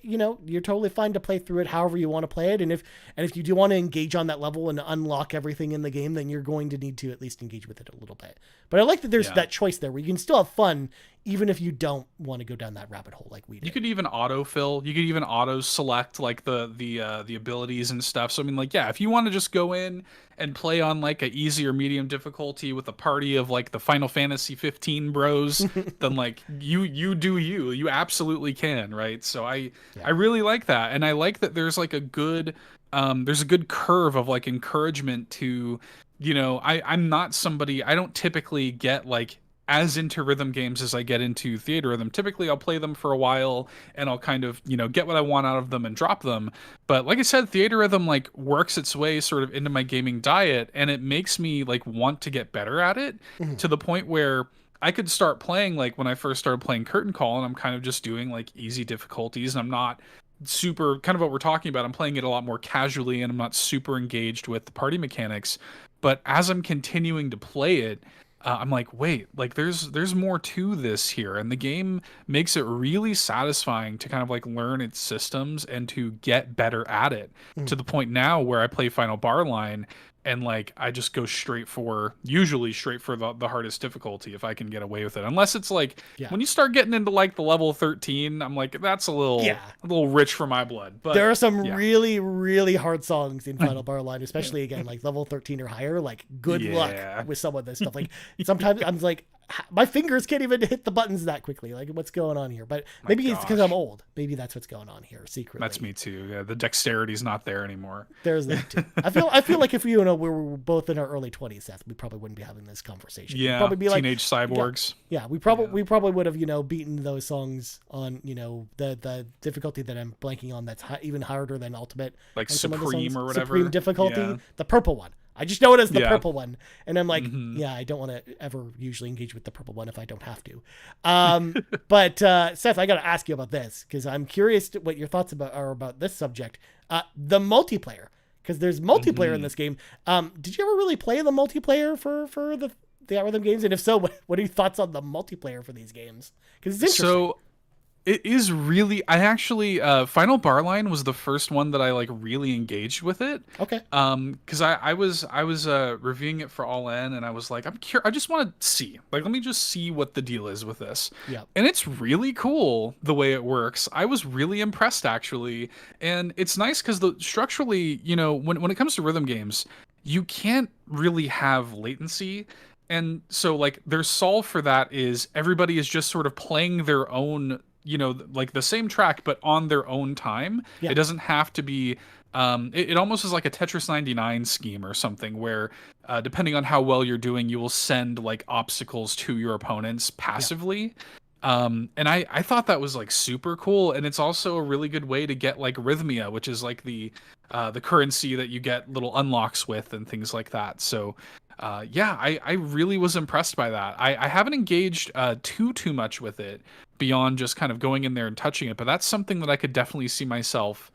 you're totally fine to play through it however you want to play it. And if you do want to engage on that level and unlock everything in the game, then you're going to need to at least engage with it a little bit. But I like that there's that choice there where you can still have fun, even if you don't want to go down that rabbit hole like we did. You could even autofill. You could even auto select like the abilities and stuff. So I mean, like, yeah, if you want to just go in and play on like a easy or medium difficulty with a party of like the Final Fantasy 15 bros, then like you absolutely can, right? So I really like that, and I like that there's like a good curve of like encouragement to, I'm not somebody, I don't typically get like as into rhythm games as I get into Theatrhythm. Typically I'll play them for a while and I'll kind of, get what I want out of them and drop them. But like I said, Theatrhythm like works its way sort of into my gaming diet, and it makes me like want to get better at it to the point where I could start playing like when I first started playing Curtain Call, and I'm kind of just doing like easy difficulties, and I'm not super, kind of what we're talking about, I'm playing it a lot more casually, and I'm not super engaged with the party mechanics. But as I'm continuing to play it, I'm like, wait, like there's more to this here, and the game makes it really satisfying to kind of like learn its systems and to get better at it, to the point now where I play Final Bar Line and like I just go usually straight for the hardest difficulty if I can get away with it. Unless it's like when you start getting into like the level 13, I'm like, that's a little rich for my blood. But there are some really, really hard songs in Final Bar Line, especially again like level 13 or higher. Like, good luck with some of this stuff. Like, sometimes I'm like, my fingers can't even hit the buttons that quickly. Like, what's going on here? But maybe it's because I'm old. Maybe that's what's going on here secretly. That's me too. Yeah, the dexterity's not there anymore. There's that too. I feel like if we were both in our early 20s, Seth, we probably wouldn't be having this conversation. Yeah, probably be teenage cyborgs. Yeah, we probably would have beaten those songs on the difficulty that I'm blanking on. That's even harder than Ultimate, like Supreme or whatever. Supreme difficulty, the purple one. I just know it as the purple one. And I'm like, I don't want to ever usually engage with the purple one if I don't have to. But Seth, I got to ask you about this, because I'm curious what your thoughts are about this subject. The multiplayer, because there's multiplayer in this game. Did you ever really play the multiplayer for the Theatrhythm games? And if so, what are your thoughts on the multiplayer for these games? Because it's interesting. So it is really, I actually, Final Bar Line was the first one that I like really engaged with it. Okay. Because I was reviewing it for All In, and I was like, I'm curious, I just want to see, like, let me just see what the deal is with this. Yeah. And it's really cool the way it works. I was really impressed actually, and it's nice because structurally, when it comes to rhythm games, you can't really have latency. And so like their solve for that is everybody is just sort of playing their own, like the same track, but on their own time. Yeah. It doesn't have to be, it almost is like a Tetris 99 scheme or something where, depending on how well you're doing, you will send like obstacles to your opponents passively. Yeah. And I thought that was like super cool. And it's also a really good way to get like rhythmia, which is like the currency that you get little unlocks with and things like that. So, I really was impressed by that. I haven't engaged too much with it beyond just kind of going in there and touching it, but that's something that I could definitely see myself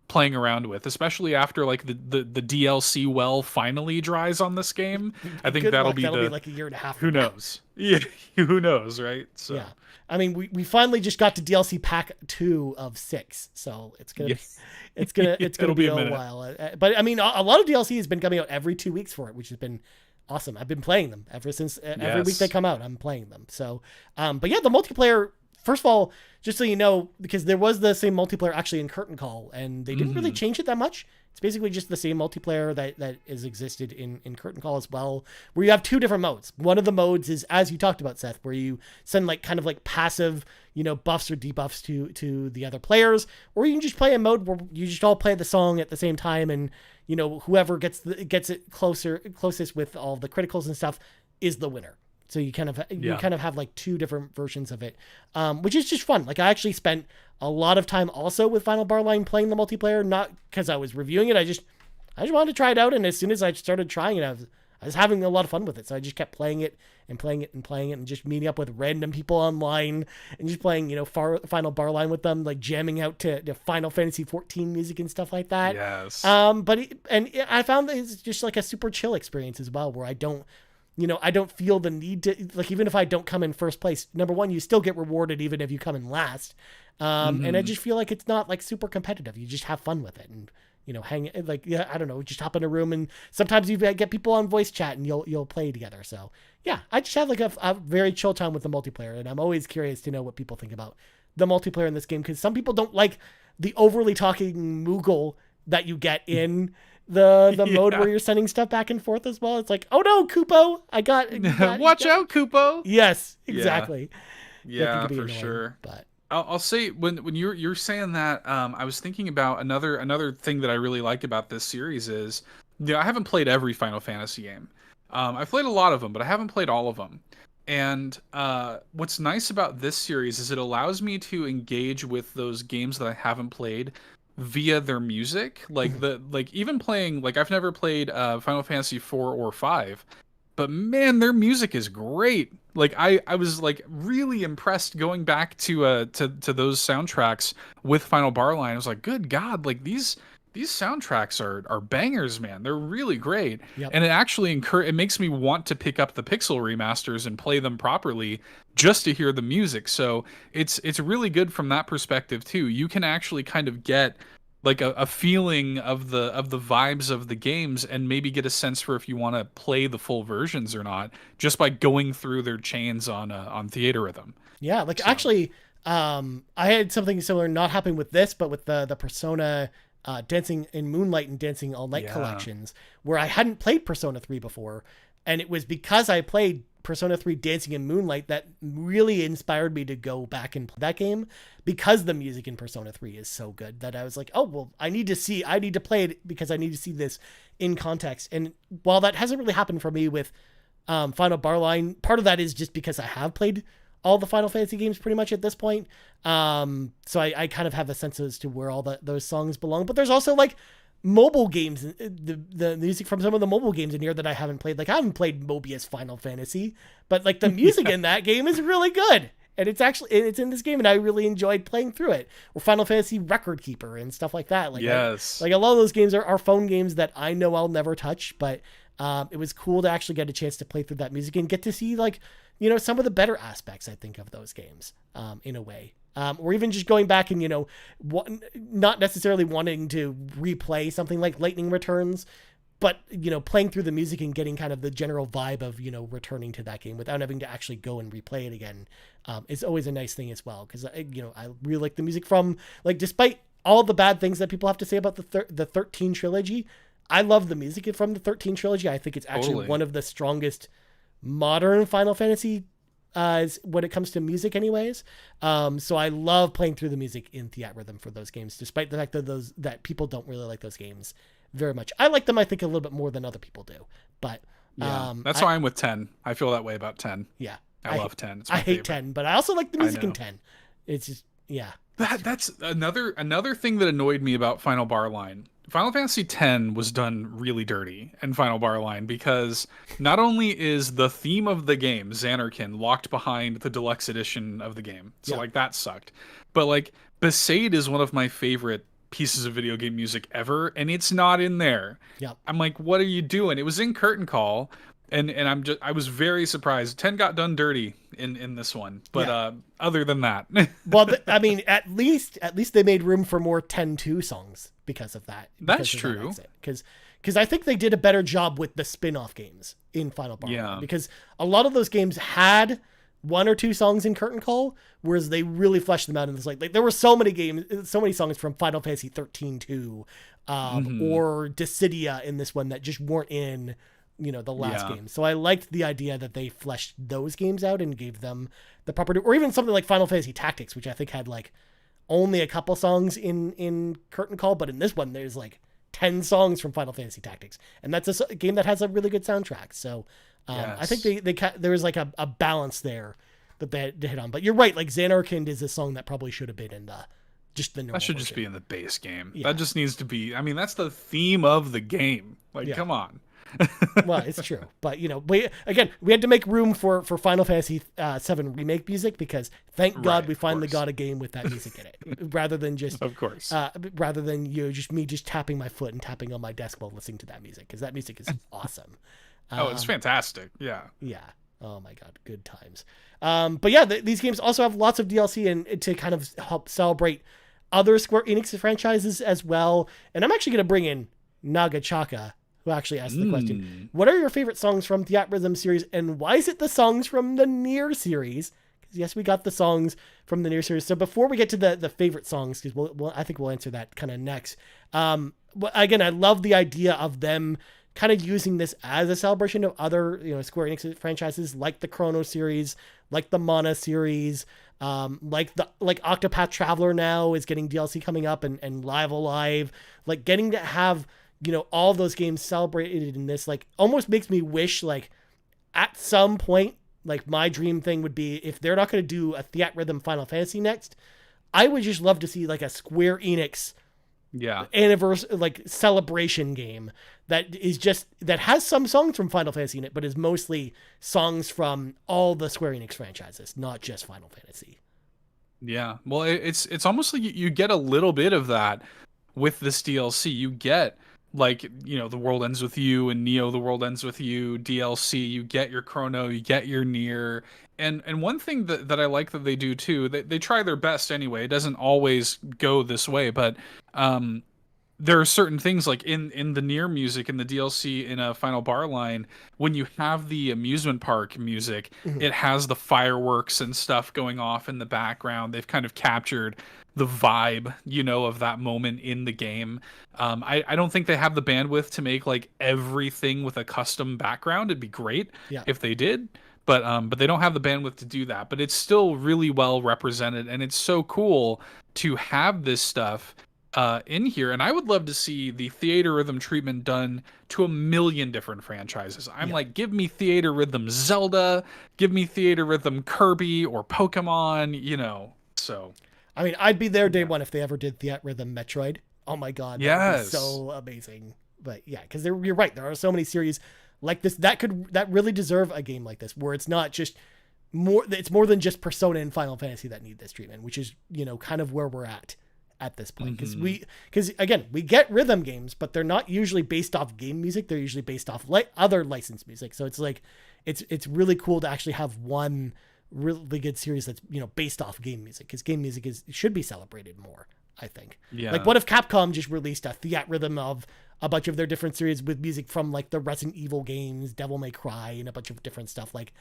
playing around with, especially after like the DLC well finally dries on this game. I think that'll be like a year and a half. Who knows? Yeah, who knows, right? So. Yeah. I mean, we finally just got to DLC pack 2 of 6, so it's gonna be a while. But I mean, a lot of DLC has been coming out every 2 weeks for it, which has been awesome. I've been playing them ever since every week they come out. I'm playing them. So, but yeah, the multiplayer. First of all, just so you know, because there was the same multiplayer actually in Curtain Call, and they didn't really change it that much. It's basically just the same multiplayer that is existed in Curtain Call as well, where you have 2 different modes. One of the modes is, as you talked about, Seth, where you send like kind of like passive, buffs or debuffs to the other players, or you can just play a mode where you just all play the song at the same time, and whoever gets it closest with all the criticals and stuff is the winner. So you kind of have like two different versions of it, which is just fun. Like I actually spent a lot of time also with Final Bar Line playing the multiplayer, not because I was reviewing it. I just wanted to try it out. And as soon as I started trying it, I was having a lot of fun with it. So I just kept playing it and just meeting up with random people online and just playing, Final Bar Line with them, like jamming out to Final Fantasy 14 music and stuff like that. Yes. I found that it's just like a super chill experience as well, where I don't feel the need to, like, even if I don't come in first place, number one, you still get rewarded even if you come in last. And I just feel like it's not like super competitive. You just have fun with it and, hang like, yeah, I don't know, just hop in a room and sometimes you get people on voice chat and you'll play together. So yeah, I just have like a very chill time with the multiplayer, and I'm always curious to know what people think about the multiplayer in this game, because some people don't like the overly talking Moogle that you get in the mode where you're sending stuff back and forth as well. It's like, oh no, Kupo, I got watch out, Kupo. Yes, exactly. Yeah, for sure. But I'll say when you're saying that, I was thinking about another thing that I really like about this series is, I haven't played every Final Fantasy game. I've played a lot of them, but I haven't played all of them. And what's nice about this series is it allows me to engage with those games that I haven't played via their music. Like even playing, like, I've never played Final Fantasy 4 or 5, but man, their music is great. Like I was like really impressed going back to those soundtracks with Final Bar Line. I was like, good God, like these soundtracks are bangers, man. They're really great. Yep. And it actually it makes me want to pick up the Pixel remasters and play them properly just to hear the music. So it's really good from that perspective too. You can actually kind of get like a feeling of the vibes of the games and maybe get a sense for if you want to play the full versions or not, just by going through their chains on Theatrhythm. Yeah, like actually, I had something similar not happening with this, but with the Persona Dancing in Moonlight and Dancing All Night collections, where I hadn't played Persona 3 before, and it was because I played Persona 3 Dancing in Moonlight that really inspired me to go back and play that game, because the music in Persona 3 is so good that I was like, oh, well, I need to play it because I need to see this in context. And while that hasn't really happened for me with Final Bar Line, part of that is just because I have played all the Final Fantasy games pretty much at this point. So I kind of have a sense as to where all those songs belong, but there's also like mobile games, the music from some of the mobile games in here that I haven't played. Like I haven't played Mobius Final Fantasy, but like the music in that game is really good. And it's in this game and I really enjoyed playing through it. Or Final Fantasy Record Keeper and stuff like that. Like, yes. Like a lot of those games are phone games that I know I'll never touch, but it was cool to actually get a chance to play through that music and get to see like, some of the better aspects, I think, of those games, in a way. Or even just going back and, not necessarily wanting to replay something like Lightning Returns, but, playing through the music and getting kind of the general vibe of, returning to that game without having to actually go and replay it again, is always a nice thing as well. Because, I really like the music from, like, despite all the bad things that people have to say about the 13 trilogy, I love the music from the 13 trilogy. I think it's actually one of the strongest modern Final Fantasy when it comes to music anyways. So I love playing through the music in Theatrhythm for those games, despite the fact that people don't really like those games very much. I like them, I think, a little bit more than other people do, but that's why I'm with 10. I feel that way about 10. Yeah, I love 10. It's I my hate favorite. 10, but I also like the music in 10. It's just, yeah. That's another thing that annoyed me about Final Bar Line. Final Fantasy X was done really dirty in Final Bar Line, because not only is the theme of the game, Xanarkin, locked behind the deluxe edition of the game, so like that sucked, but like Besaid is one of my favorite pieces of video game music ever, and it's not in there. Yep. I'm like, what are you doing? It was in Curtain Call, and I was very surprised. 10 got done dirty in this one, but other than that, well, I mean, at least they made room for more 10-2 songs because of that. That's true. Because I think they did a better job with the spin-off games in Final Bar Line, because a lot of those games had one or two songs in Curtain Call, whereas they really fleshed them out in this. Like there were so many songs from Final Fantasy 13-2, or Dissidia in this one that just weren't in the last game. So I liked the idea that they fleshed those games out and gave them the proper, or even something like Final Fantasy Tactics, which I think had like only a couple songs in Curtain Call, but in this one there's like 10 songs from Final Fantasy Tactics, and that's a game that has a really good soundtrack. So I think there was like a balance there that they hit on. But you're right, like Xanarkand is a song that probably should have been in the normal That should version. just be in the base game. Yeah. That just needs to be. I mean, that's the theme of the game. Like, come on. Well, it's true, but we had to make room for Final Fantasy VII remake music, because thank God we finally got a game with that music in it, rather than just rather than just tapping my foot and tapping on my desk while listening to that music, because that music is awesome. It's fantastic. Yeah. Oh my God, good times. But yeah, these games also have lots of DLC and to kind of help celebrate other Square Enix franchises as well. And I'm actually going to bring in Nagachaka, who actually asked the question, what are your favorite songs from Theatrhythm series, and why is it the songs from the Nier series? Because yes, we got the songs from the Nier series. So before we get to the favorite songs, because I think we'll answer that kind of next. Again, I love the idea of them kind of using this as a celebration of other, Square Enix franchises, like the Chrono series, like the Mana series, like Octopath Traveler now is getting DLC coming up, and Live Alive, like getting to have, all those games celebrated in this, like, almost makes me wish, like, at some point, like, my dream thing would be, if they're not going to do a Theatrhythm Final Fantasy next, I would just love to see, like, a Square Enix anniversary, like, celebration game that has some songs from Final Fantasy in it, but is mostly songs from all the Square Enix franchises, not just Final Fantasy. Yeah. Well, it's almost like you get a little bit of that with this DLC. You get, like, The World Ends With You and Neo The World Ends With You DLC. You get your Chrono, you get your Nier. And one thing that I like that they do too, they try their best anyway. It doesn't always go this way, but there are certain things, like in the Nier music in the DLC in a Final Bar Line, when you have the amusement park music, it has the fireworks and stuff going off in the background. They've kind of captured the vibe, of that moment in the game. I don't think they have the bandwidth to make, like, everything with a custom background. It'd be great if they did, but they don't have the bandwidth to do that. But it's still really well represented, and it's so cool to have this stuff in here. And I would love to see the Theatrhythm treatment done to a million different franchises. I'm like, give me Theatrhythm Zelda, give me Theatrhythm Kirby or Pokemon, so. I mean, I'd be there day one if they ever did Theatrhythm Metroid. Oh my God. That would be so amazing. But yeah, because you're right. There are so many series like this that really deserve a game like this, where it's not just it's more than just Persona and Final Fantasy that need this treatment, which is, kind of where we're at this point. Because again, we get rhythm games, but they're not usually based off game music. They're usually based off other licensed music. So it's like, it's really cool to actually have one really good series that's, based off game music, because game music should be celebrated more, I think. Like, what if Capcom just released a Theatrhythm of a bunch of their different series with music from, like, the Resident Evil games, Devil May Cry, and a bunch of different stuff. Like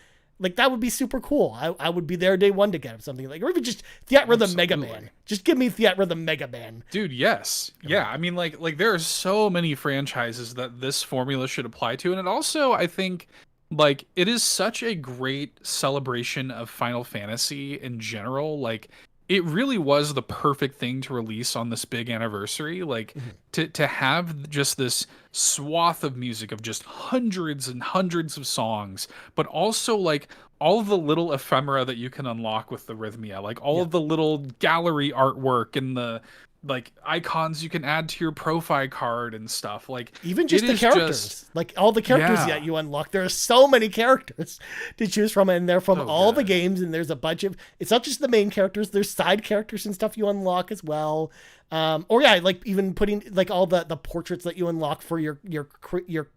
that would be super cool. I would be there day one to get something like, or even just Theatrhythm Mega Man. Just give me Theatrhythm Mega Man. Dude, yes. Yeah, I mean, like there are so many franchises that this formula should apply to, and it also, I think, like, it is such a great celebration of Final Fantasy in general. Like, it really was the perfect thing to release on this big anniversary. Like, to have just this swath of music of just hundreds and hundreds of songs, but also, like, all of the little ephemera that you can unlock with the Rhythmia, like all of the little gallery artwork and the, like, icons you can add to your profile card and stuff. Like, even just the characters, like all the characters that you unlock. There are so many characters to choose from, and they're from all the games. And there's a bunch of, it's not just the main characters. There's side characters and stuff you unlock as well. Like even putting, like, all the portraits that you unlock for your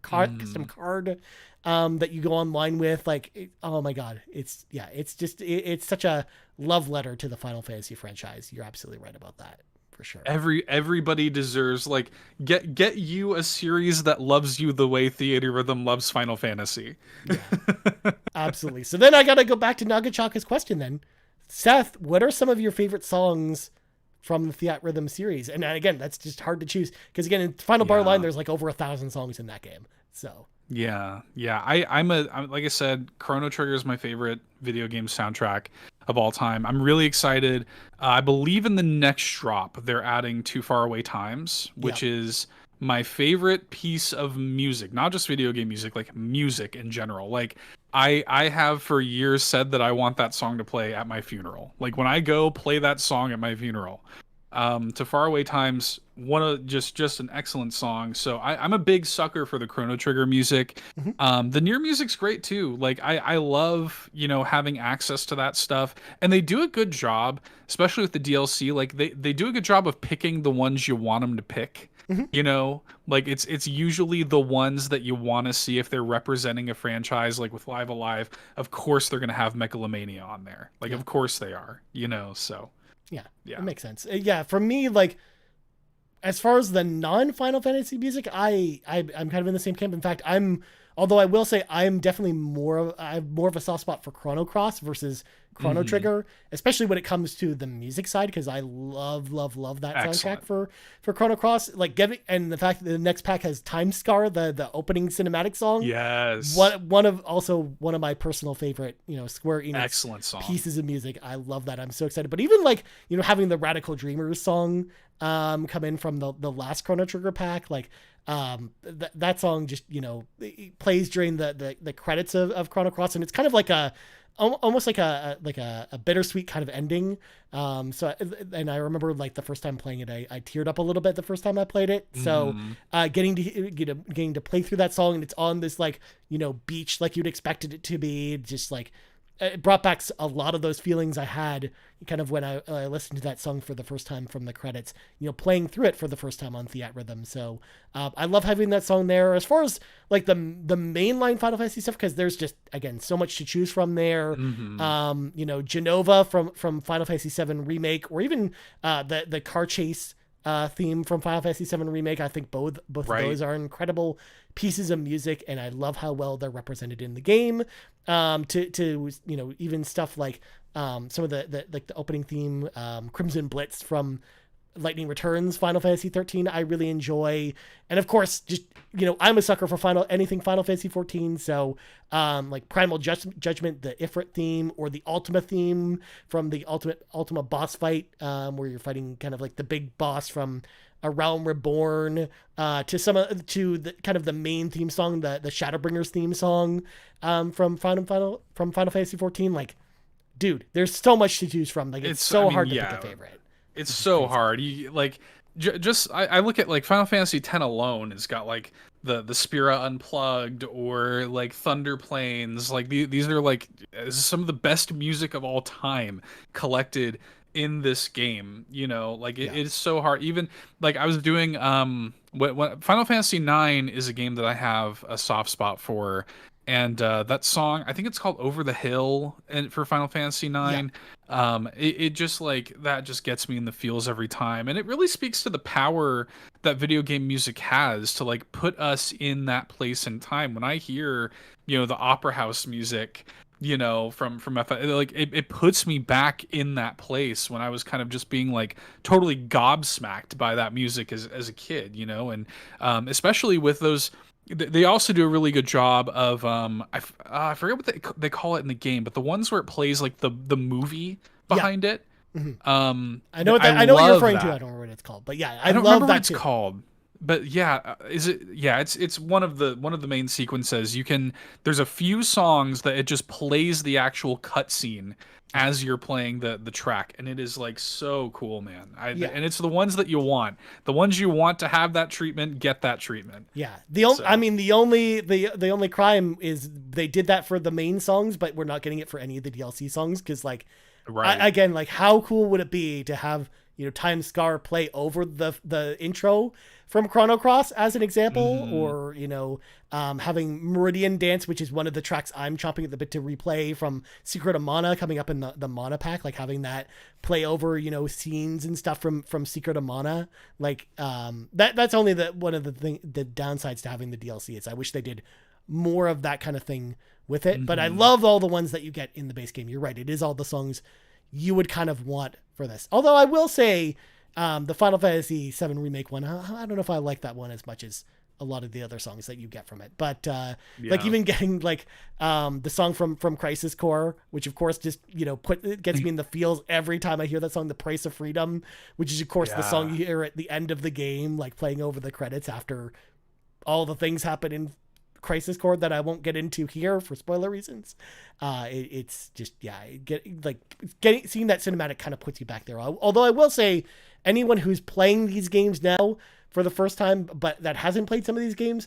custom card that you go online with. Like, oh my God, it's such a love letter to the Final Fantasy franchise. You're absolutely right about that. For sure. Everybody deserves, like, get you a series that loves you the way Theatrhythm loves Final Fantasy. Yeah, absolutely. So then I got to go back to Nagachaka's question then. Seth, what are some of your favorite songs from the Theatrhythm series? And again, that's just hard to choose, because again, in Final Bar Line, there's like over 1,000 songs in that game. So yeah. I'm like I said, Chrono Trigger is my favorite video game soundtrack of all time. I'm really excited. I believe in the next drop they're adding Too Far Away Times, which is my favorite piece of music, not just video game music, like music in general. Like I have for years said that I want that song to play at my funeral. Like when I go play that song at my funeral. To Faraway Times, one of just an excellent song. So I'm a big sucker for the Chrono Trigger music. The Nier music's great too. Like I love, having access to that stuff. And they do a good job, especially with the DLC. Like they do a good job of picking the ones you want them to pick. Like it's usually the ones that you want to see if they're representing a franchise. Like with Live Alive, of course they're gonna have Megalomania on there. Like of course they are. So. Yeah, it makes sense. Yeah, for me, like, as far as the non-Final Fantasy music, I'm kind of in the same camp. In fact, although I will say I'm definitely I have more of a soft spot for Chrono Cross versus Chrono Trigger, especially when it comes to the music side, because I love that soundtrack for Chrono Cross. Like and the fact that the next pack has Time Scar, the opening cinematic song. Yes. One of my personal favorite, Square Enix excellent song pieces of music. I love that. I'm so excited. But even like, having the Radical Dreamers song come in from the last Chrono Trigger pack, like that song just it plays during the credits of Chrono Cross, and it's kind of like almost like a bittersweet kind of ending. And I remember like the first time playing it, I teared up a little bit the first time I played it. So getting to play through that song, and it's on this like beach like you'd expected it to be, just like it brought back a lot of those feelings I had kind of when I listened to that song for the first time from the credits, playing through it for the first time on Theatrhythm. So I love having that song there. As far as like the mainline Final Fantasy stuff, because there's just, again, so much to choose from there. Genova from Final Fantasy VII Remake, or even the car chase theme from Final Fantasy VII Remake. I think both of those are incredible pieces of music, and I love how well they're represented in the game. To even stuff like some of the opening theme, Crimson Blitz from Lightning Returns Final Fantasy 13, I really enjoy. And of course, just I'm a sucker for anything Final Fantasy 14. So like Primal Judgment, the Ifrit theme, or the Ultima theme from the Ultima boss fight, where you're fighting kind of like the big boss from A Realm Reborn, to the kind of the main theme song, the Shadowbringers theme song from Final Fantasy 14. Like, dude, there's so much to choose from. Like, it's so hard to pick a favorite. It's so hard. You like I look at like Final Fantasy X alone. It's got like the Spira Unplugged, or like Thunder Plains. Like these are like some of the best music of all time collected in this game. Like it is so hard. Even like I was doing when Final Fantasy IX is a game that I have a soft spot for. And that song, I think it's called Over the Hill, and for Final Fantasy IX, it just like that just gets me in the feels every time. And it really speaks to the power that video game music has to like put us in that place and time. When I hear, the opera house music, from like it puts me back in that place when I was kind of just being like totally gobsmacked by that music as a kid, and especially with those. They also do a really good job of I forget what they call it in the game, but the ones where it plays like the movie behind it. I know what you're referring to. I don't remember what it's called, but yeah, I don't remember what it's called. But yeah, is it? Yeah, it's one of the main sequences. There's a few songs that it just plays the actual cutscene as you're playing the track, and it is like so cool, man. And it's the ones that you want. The ones you want to have that treatment, get that treatment. Yeah. The only crime is they did that for the main songs, but we're not getting it for any of the DLC songs, because like again, like how cool would it be to have Time Scar play over the intro from Chrono Cross as an example, or having Meridian Dance, which is one of the tracks I'm chomping at the bit to replay from Secret of Mana coming up in the Mana pack, like having that play over scenes and stuff from Secret of Mana. Like that's only one of the downsides to having the DLC is I wish they did more of that kind of thing with it. But I love all the ones that you get in the base game. You're right, it is all the songs you would kind of want for this. Although I will say the Final Fantasy VII Remake one, I don't know if I like that one as much as a lot of the other songs that you get from it. But Yeah. even getting the song from Crisis Core, which of course just it gets me in the feels every time I hear that song, The Price of Freedom, which is of course the song you hear at the end of the game, like playing over the credits after all the things happen in Crisis Core that I won't get into here for spoiler reasons. It's just seeing that cinematic kind of puts you back there. Although I will say, anyone who's playing these games now for the first time, but that hasn't played some of these games,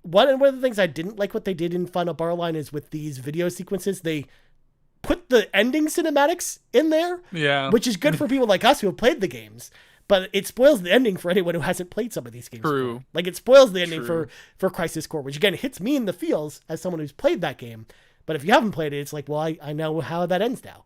one of the things I didn't like what they did in Final Bar Line is with these video sequences, they put the ending cinematics in there, which is good for people like us who have played the games. But it spoils the ending for anyone who hasn't played some of these games. True. Before. Like, it spoils the ending for Crisis Core, which, again, hits me in the feels as someone who's played that game. But if you haven't played it, it's like, well, I know how that ends now.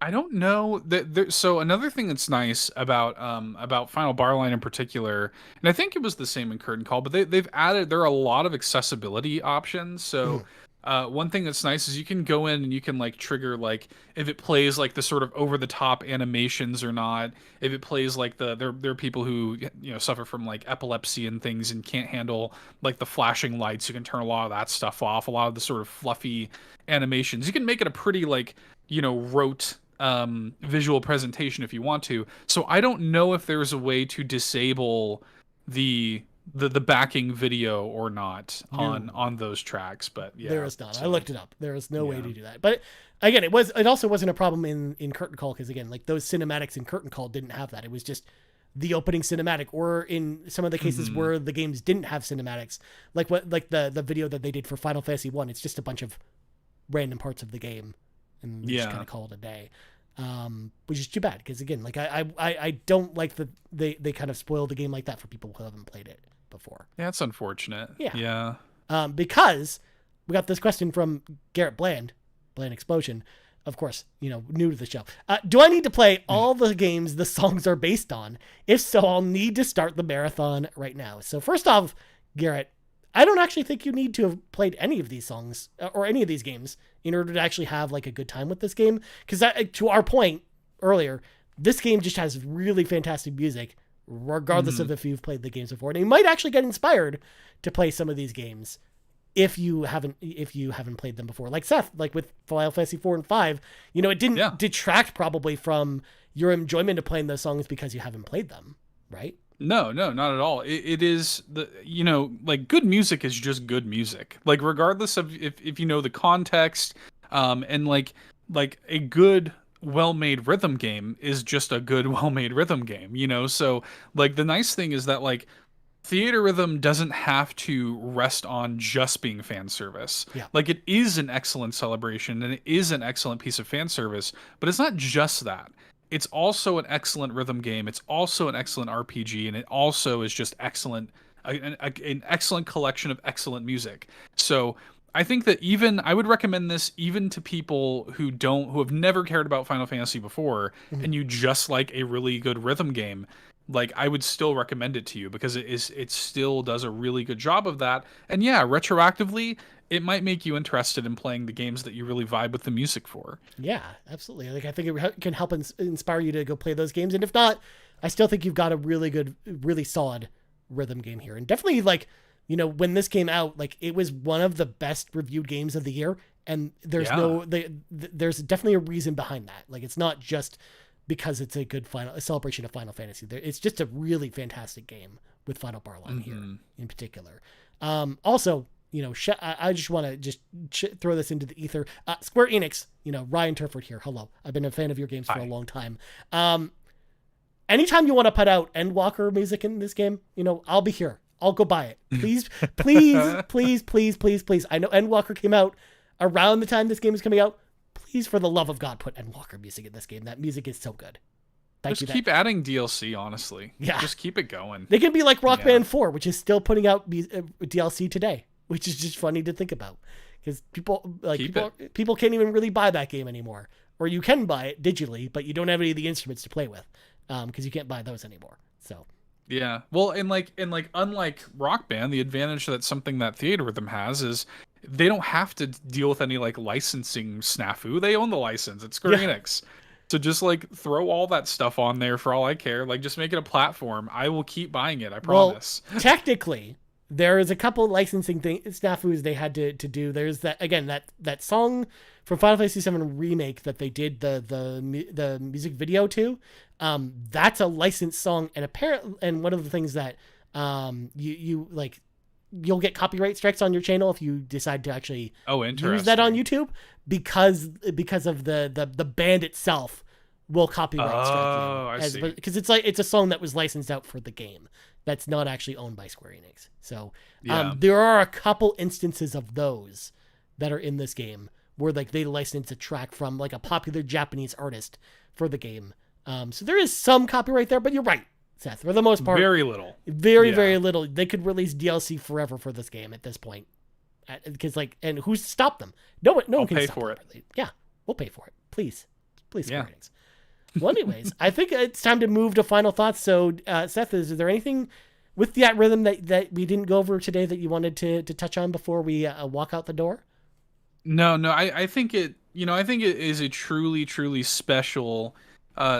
I don't know that. So another thing that's nice about Final Bar Line in particular, and I think it was the same in Curtain Call, but there are a lot of accessibility options. So one thing that's nice is you can go in and you can like trigger like if it plays like the sort of over the top animations or not. If it plays like there are people who suffer from like epilepsy and things and can't handle like the flashing lights. You can turn a lot of that stuff off. A lot of the sort of fluffy animations. You can make it a pretty like rote visual presentation if you want to. So I don't know if there's a way to disable the backing video or not on those tracks, but there is not. So, I looked it up. There is no way to do that. But again, it also wasn't a problem in Curtain Call because again, like those cinematics in Curtain Call didn't have that. It was just the opening cinematic, or in some of the cases where the games didn't have cinematics, like the video that they did for Final Fantasy 1, it's just a bunch of random parts of the game and they just kind of call it a day. Which is too bad because again, like I don't like they kind of spoil the game like that for people who haven't played it before. Yeah, it's unfortunate. Yeah. Because we got this question from Garrett Bland Explosion, of course, new to the show. Do I need to play all the games the songs are based on? If so, I'll need to start the marathon right now. So first off, Garrett, I don't actually think you need to have played any of these songs or any of these games in order to actually have like a good time with this game. Because to our point earlier, this game just has really fantastic music, regardless of if you've played the games before. And you might actually get inspired to play some of these games if you haven't played them before. Like Seth, like with Final Fantasy 4 and 5, it didn't detract probably from your enjoyment of playing those songs because you haven't played them, right? No, not at all. It is like good music is just good music. Like regardless of if you know the context, and like a good well-made rhythm game is just a good well-made rhythm game, So like the nice thing is that like Theatrhythm doesn't have to rest on just being fan service. Yeah. Like it is an excellent celebration and it is an excellent piece of fan service, but it's not just that. It's also an excellent rhythm game. It's also an excellent RPG, and it also is just excellent, an excellent collection of excellent music. So I think that I would recommend this even to people who have never cared about Final Fantasy before, and you just like a really good rhythm game. Like I would still recommend it to you because it still does a really good job of that. And yeah, retroactively, it might make you interested in playing the games that you really vibe with the music for. Yeah, absolutely. Like I think it can help inspire you to go play those games. And if not, I still think you've got a really good, really solid rhythm game here. And definitely like, when this came out, like it was one of the best reviewed games of the year. And there's there's definitely a reason behind that. Like it's not just because it's a celebration of Final Fantasy. It's just a really fantastic game with Final Bar Line here in particular. Also, I just want to throw this into the ether. Square Enix, Ryan Turford here. Hello. I've been a fan of your games for a long time. Anytime you want to put out Endwalker music in this game, I'll be here. I'll go buy it. Please, please, please. I know Endwalker came out around the time this game is coming out. Please, for the love of God, put Endwalker music in this game. That music is so good. Just keep adding DLC, honestly. Yeah. Just keep it going. They can be like Rock Band 4, which is still putting out DLC today, which is just funny to think about because people can't even really buy that game anymore. Or you can buy it digitally, but you don't have any of the instruments to play with because you can't buy those anymore. So yeah, well, and unlike Rock Band, the advantage that something that Theatrhythm has is they don't have to deal with any like licensing snafu. They own the license. It's Square Enix. So just like throw all that stuff on there for all I care. Like just make it a platform. I will keep buying it. I promise. Well, technically, there is a couple licensing snafus they had to do. There's that song from Final Fantasy VII Remake that they did the music video to. That's a licensed song, and one of the things that you'll get copyright strikes on your channel if you decide to actually use that on YouTube because of the band itself will copyright strike you. Because it's a song that was licensed out for the game that's not actually owned by Square Enix. So there are a couple instances of those that are in this game where like they license a track from like a popular Japanese artist for the game. So there is some copyright there, but you're right, Seth. For the most part, very little. Very little. They could release DLC forever for this game at this point, because and who's to stop them? No one can pay stop for them. it. Yeah, we'll pay for it. Please, Square Enix. Well, anyways, I think it's time to move to final thoughts. So, Seth, is there anything with Theatrhythm that we didn't go over today that you wanted to touch on before we walk out the door? No. I think it is a truly special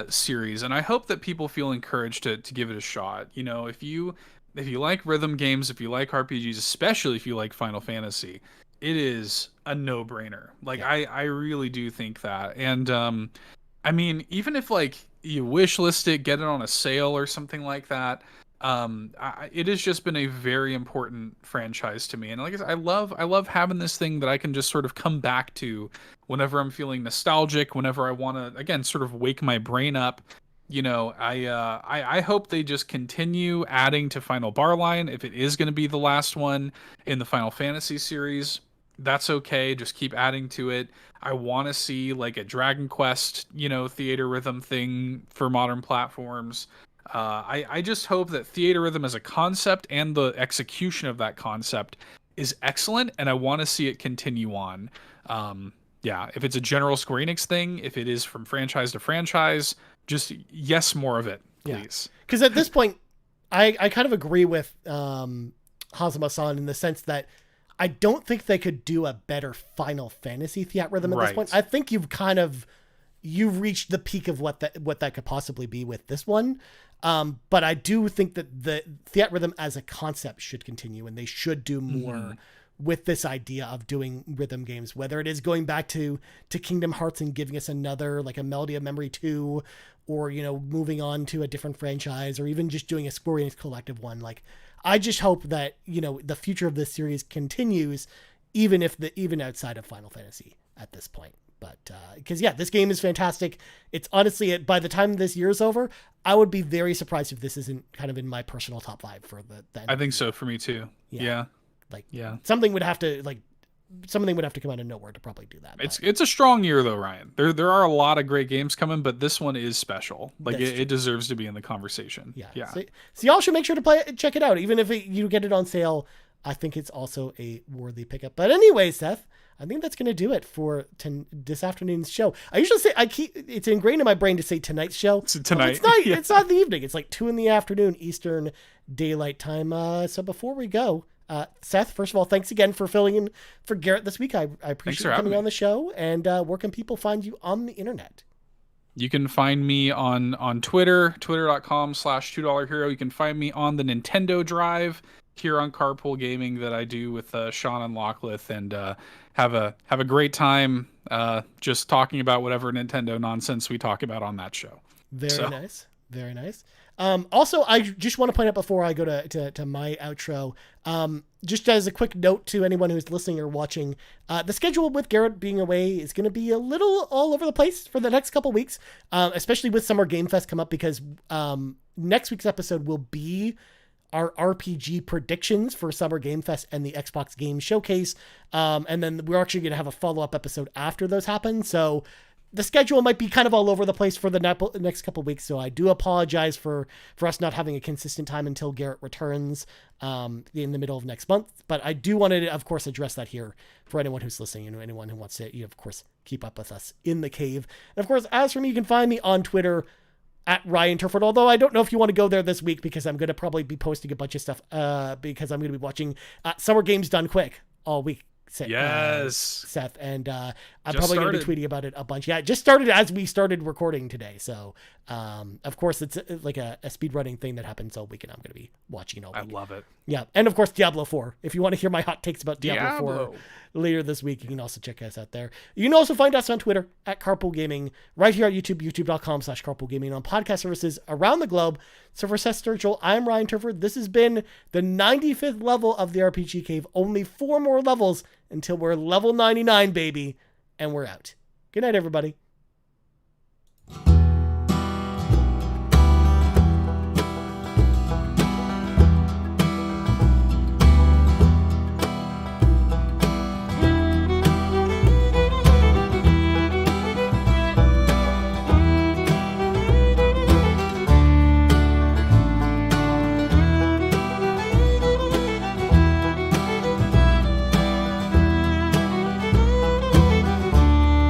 series, and I hope that people feel encouraged to give it a shot. If you like rhythm games, if you like RPGs, especially if you like Final Fantasy, it is a no-brainer. I really do think that. And I mean, even if like you wishlist it, get it on a sale or something like that, it has just been a very important franchise to me. And like I said, I love having this thing that I can just sort of come back to whenever I'm feeling nostalgic, whenever I want to, again, sort of wake my brain up. I hope they just continue adding to Final Bar Line. If it is going to be the last one in the Final Fantasy series, that's okay. Just keep adding to it. I want to see like a Dragon Quest, Theatrhythm thing for modern platforms. I just hope that Theatrhythm as a concept and the execution of that concept is excellent, and I want to see it continue on. If it's a general Square Enix thing, if it is from franchise to franchise, just more of it, please. Because at this point, I kind of agree with Hazama-san in the sense that I don't think they could do a better Final Fantasy Theatrhythm at this point. I think you've reached the peak of what that could possibly be with this one. But I do think that the Theatrhythm as a concept should continue, and they should do more with this idea of doing rhythm games, whether it is going back to Kingdom Hearts and giving us another, like a Melody of Memory 2, or, moving on to a different franchise, or even just doing a Square Enix collective one. Like, I just hope that, the future of this series continues, even outside of Final Fantasy at this point. But, because this game is fantastic. It's honestly, by the time this year's over, I would be very surprised if this isn't kind of in my personal top 5 for the I think so for me too. Yeah. Something would have to come out of nowhere to probably do that. It's a strong year though, Ryan. There are a lot of great games coming, but this one is special. Like it deserves to be in the conversation. Yeah. So y'all should make sure to check it out. Even if you get it on sale, I think it's also a worthy pickup. But anyway, Seth, I think that's going to do it for this afternoon's show. I usually say it's ingrained in my brain to say tonight's show. Tonight. It's not. It's not the evening. It's like 2 p.m. Eastern Daylight Time. So before we go, Seth, first of all, thanks again for filling in for Garrett this week. I appreciate you coming on the show. And where can people find you on the internet? You can find me on Twitter, twitter.com/$2hero. You can find me on the Nintendo Drive here on Carpool Gaming that I do with Sean and Lachlan, and have a great time just talking about whatever Nintendo nonsense we talk about on that show. Very nice. Also, I just want to point out before I go to my outro, just as a quick note to anyone who's listening or watching, the schedule with Garrett being away is going to be a little all over the place for the next couple weeks, especially with Summer Game Fest come up, because next week's episode will be our RPG predictions for Summer Game Fest and the Xbox Game Showcase. And then we're actually going to have a follow-up episode after those happen. So the schedule might be kind of all over the place for the next couple of weeks. So I do apologize for us not having a consistent time until Garrett returns in the middle of next month. But I do want to, of course, address that here for anyone who's listening and anyone who wants to, of course, keep up with us in the cave. And of course, as for me, you can find me on Twitter at Ryan Turford, although I don't know if you want to go there this week, because I'm going to probably be posting a bunch of stuff because I'm going to be watching Summer Games Done Quick all week. Seth, and I'm probably going to be tweeting about it a bunch. Yeah, it just started as we started recording today. So, of course, it's like a speedrunning thing that happens all weekend. I'm going to be watching all week. I love it. Yeah, and of course, Diablo 4. If you want to hear my hot takes about Diablo 4 later this week, you can also check us out there. You can also find us on Twitter at Carpool Gaming, right here at YouTube, youtube.com/Carpool Gaming, on podcast services around the globe. So for Seth Sturgill, I'm Ryan Turford. This has been the 95th level of the RPG Cave. Only 4 more levels until we're level 99, baby. And we're out. Good night, everybody.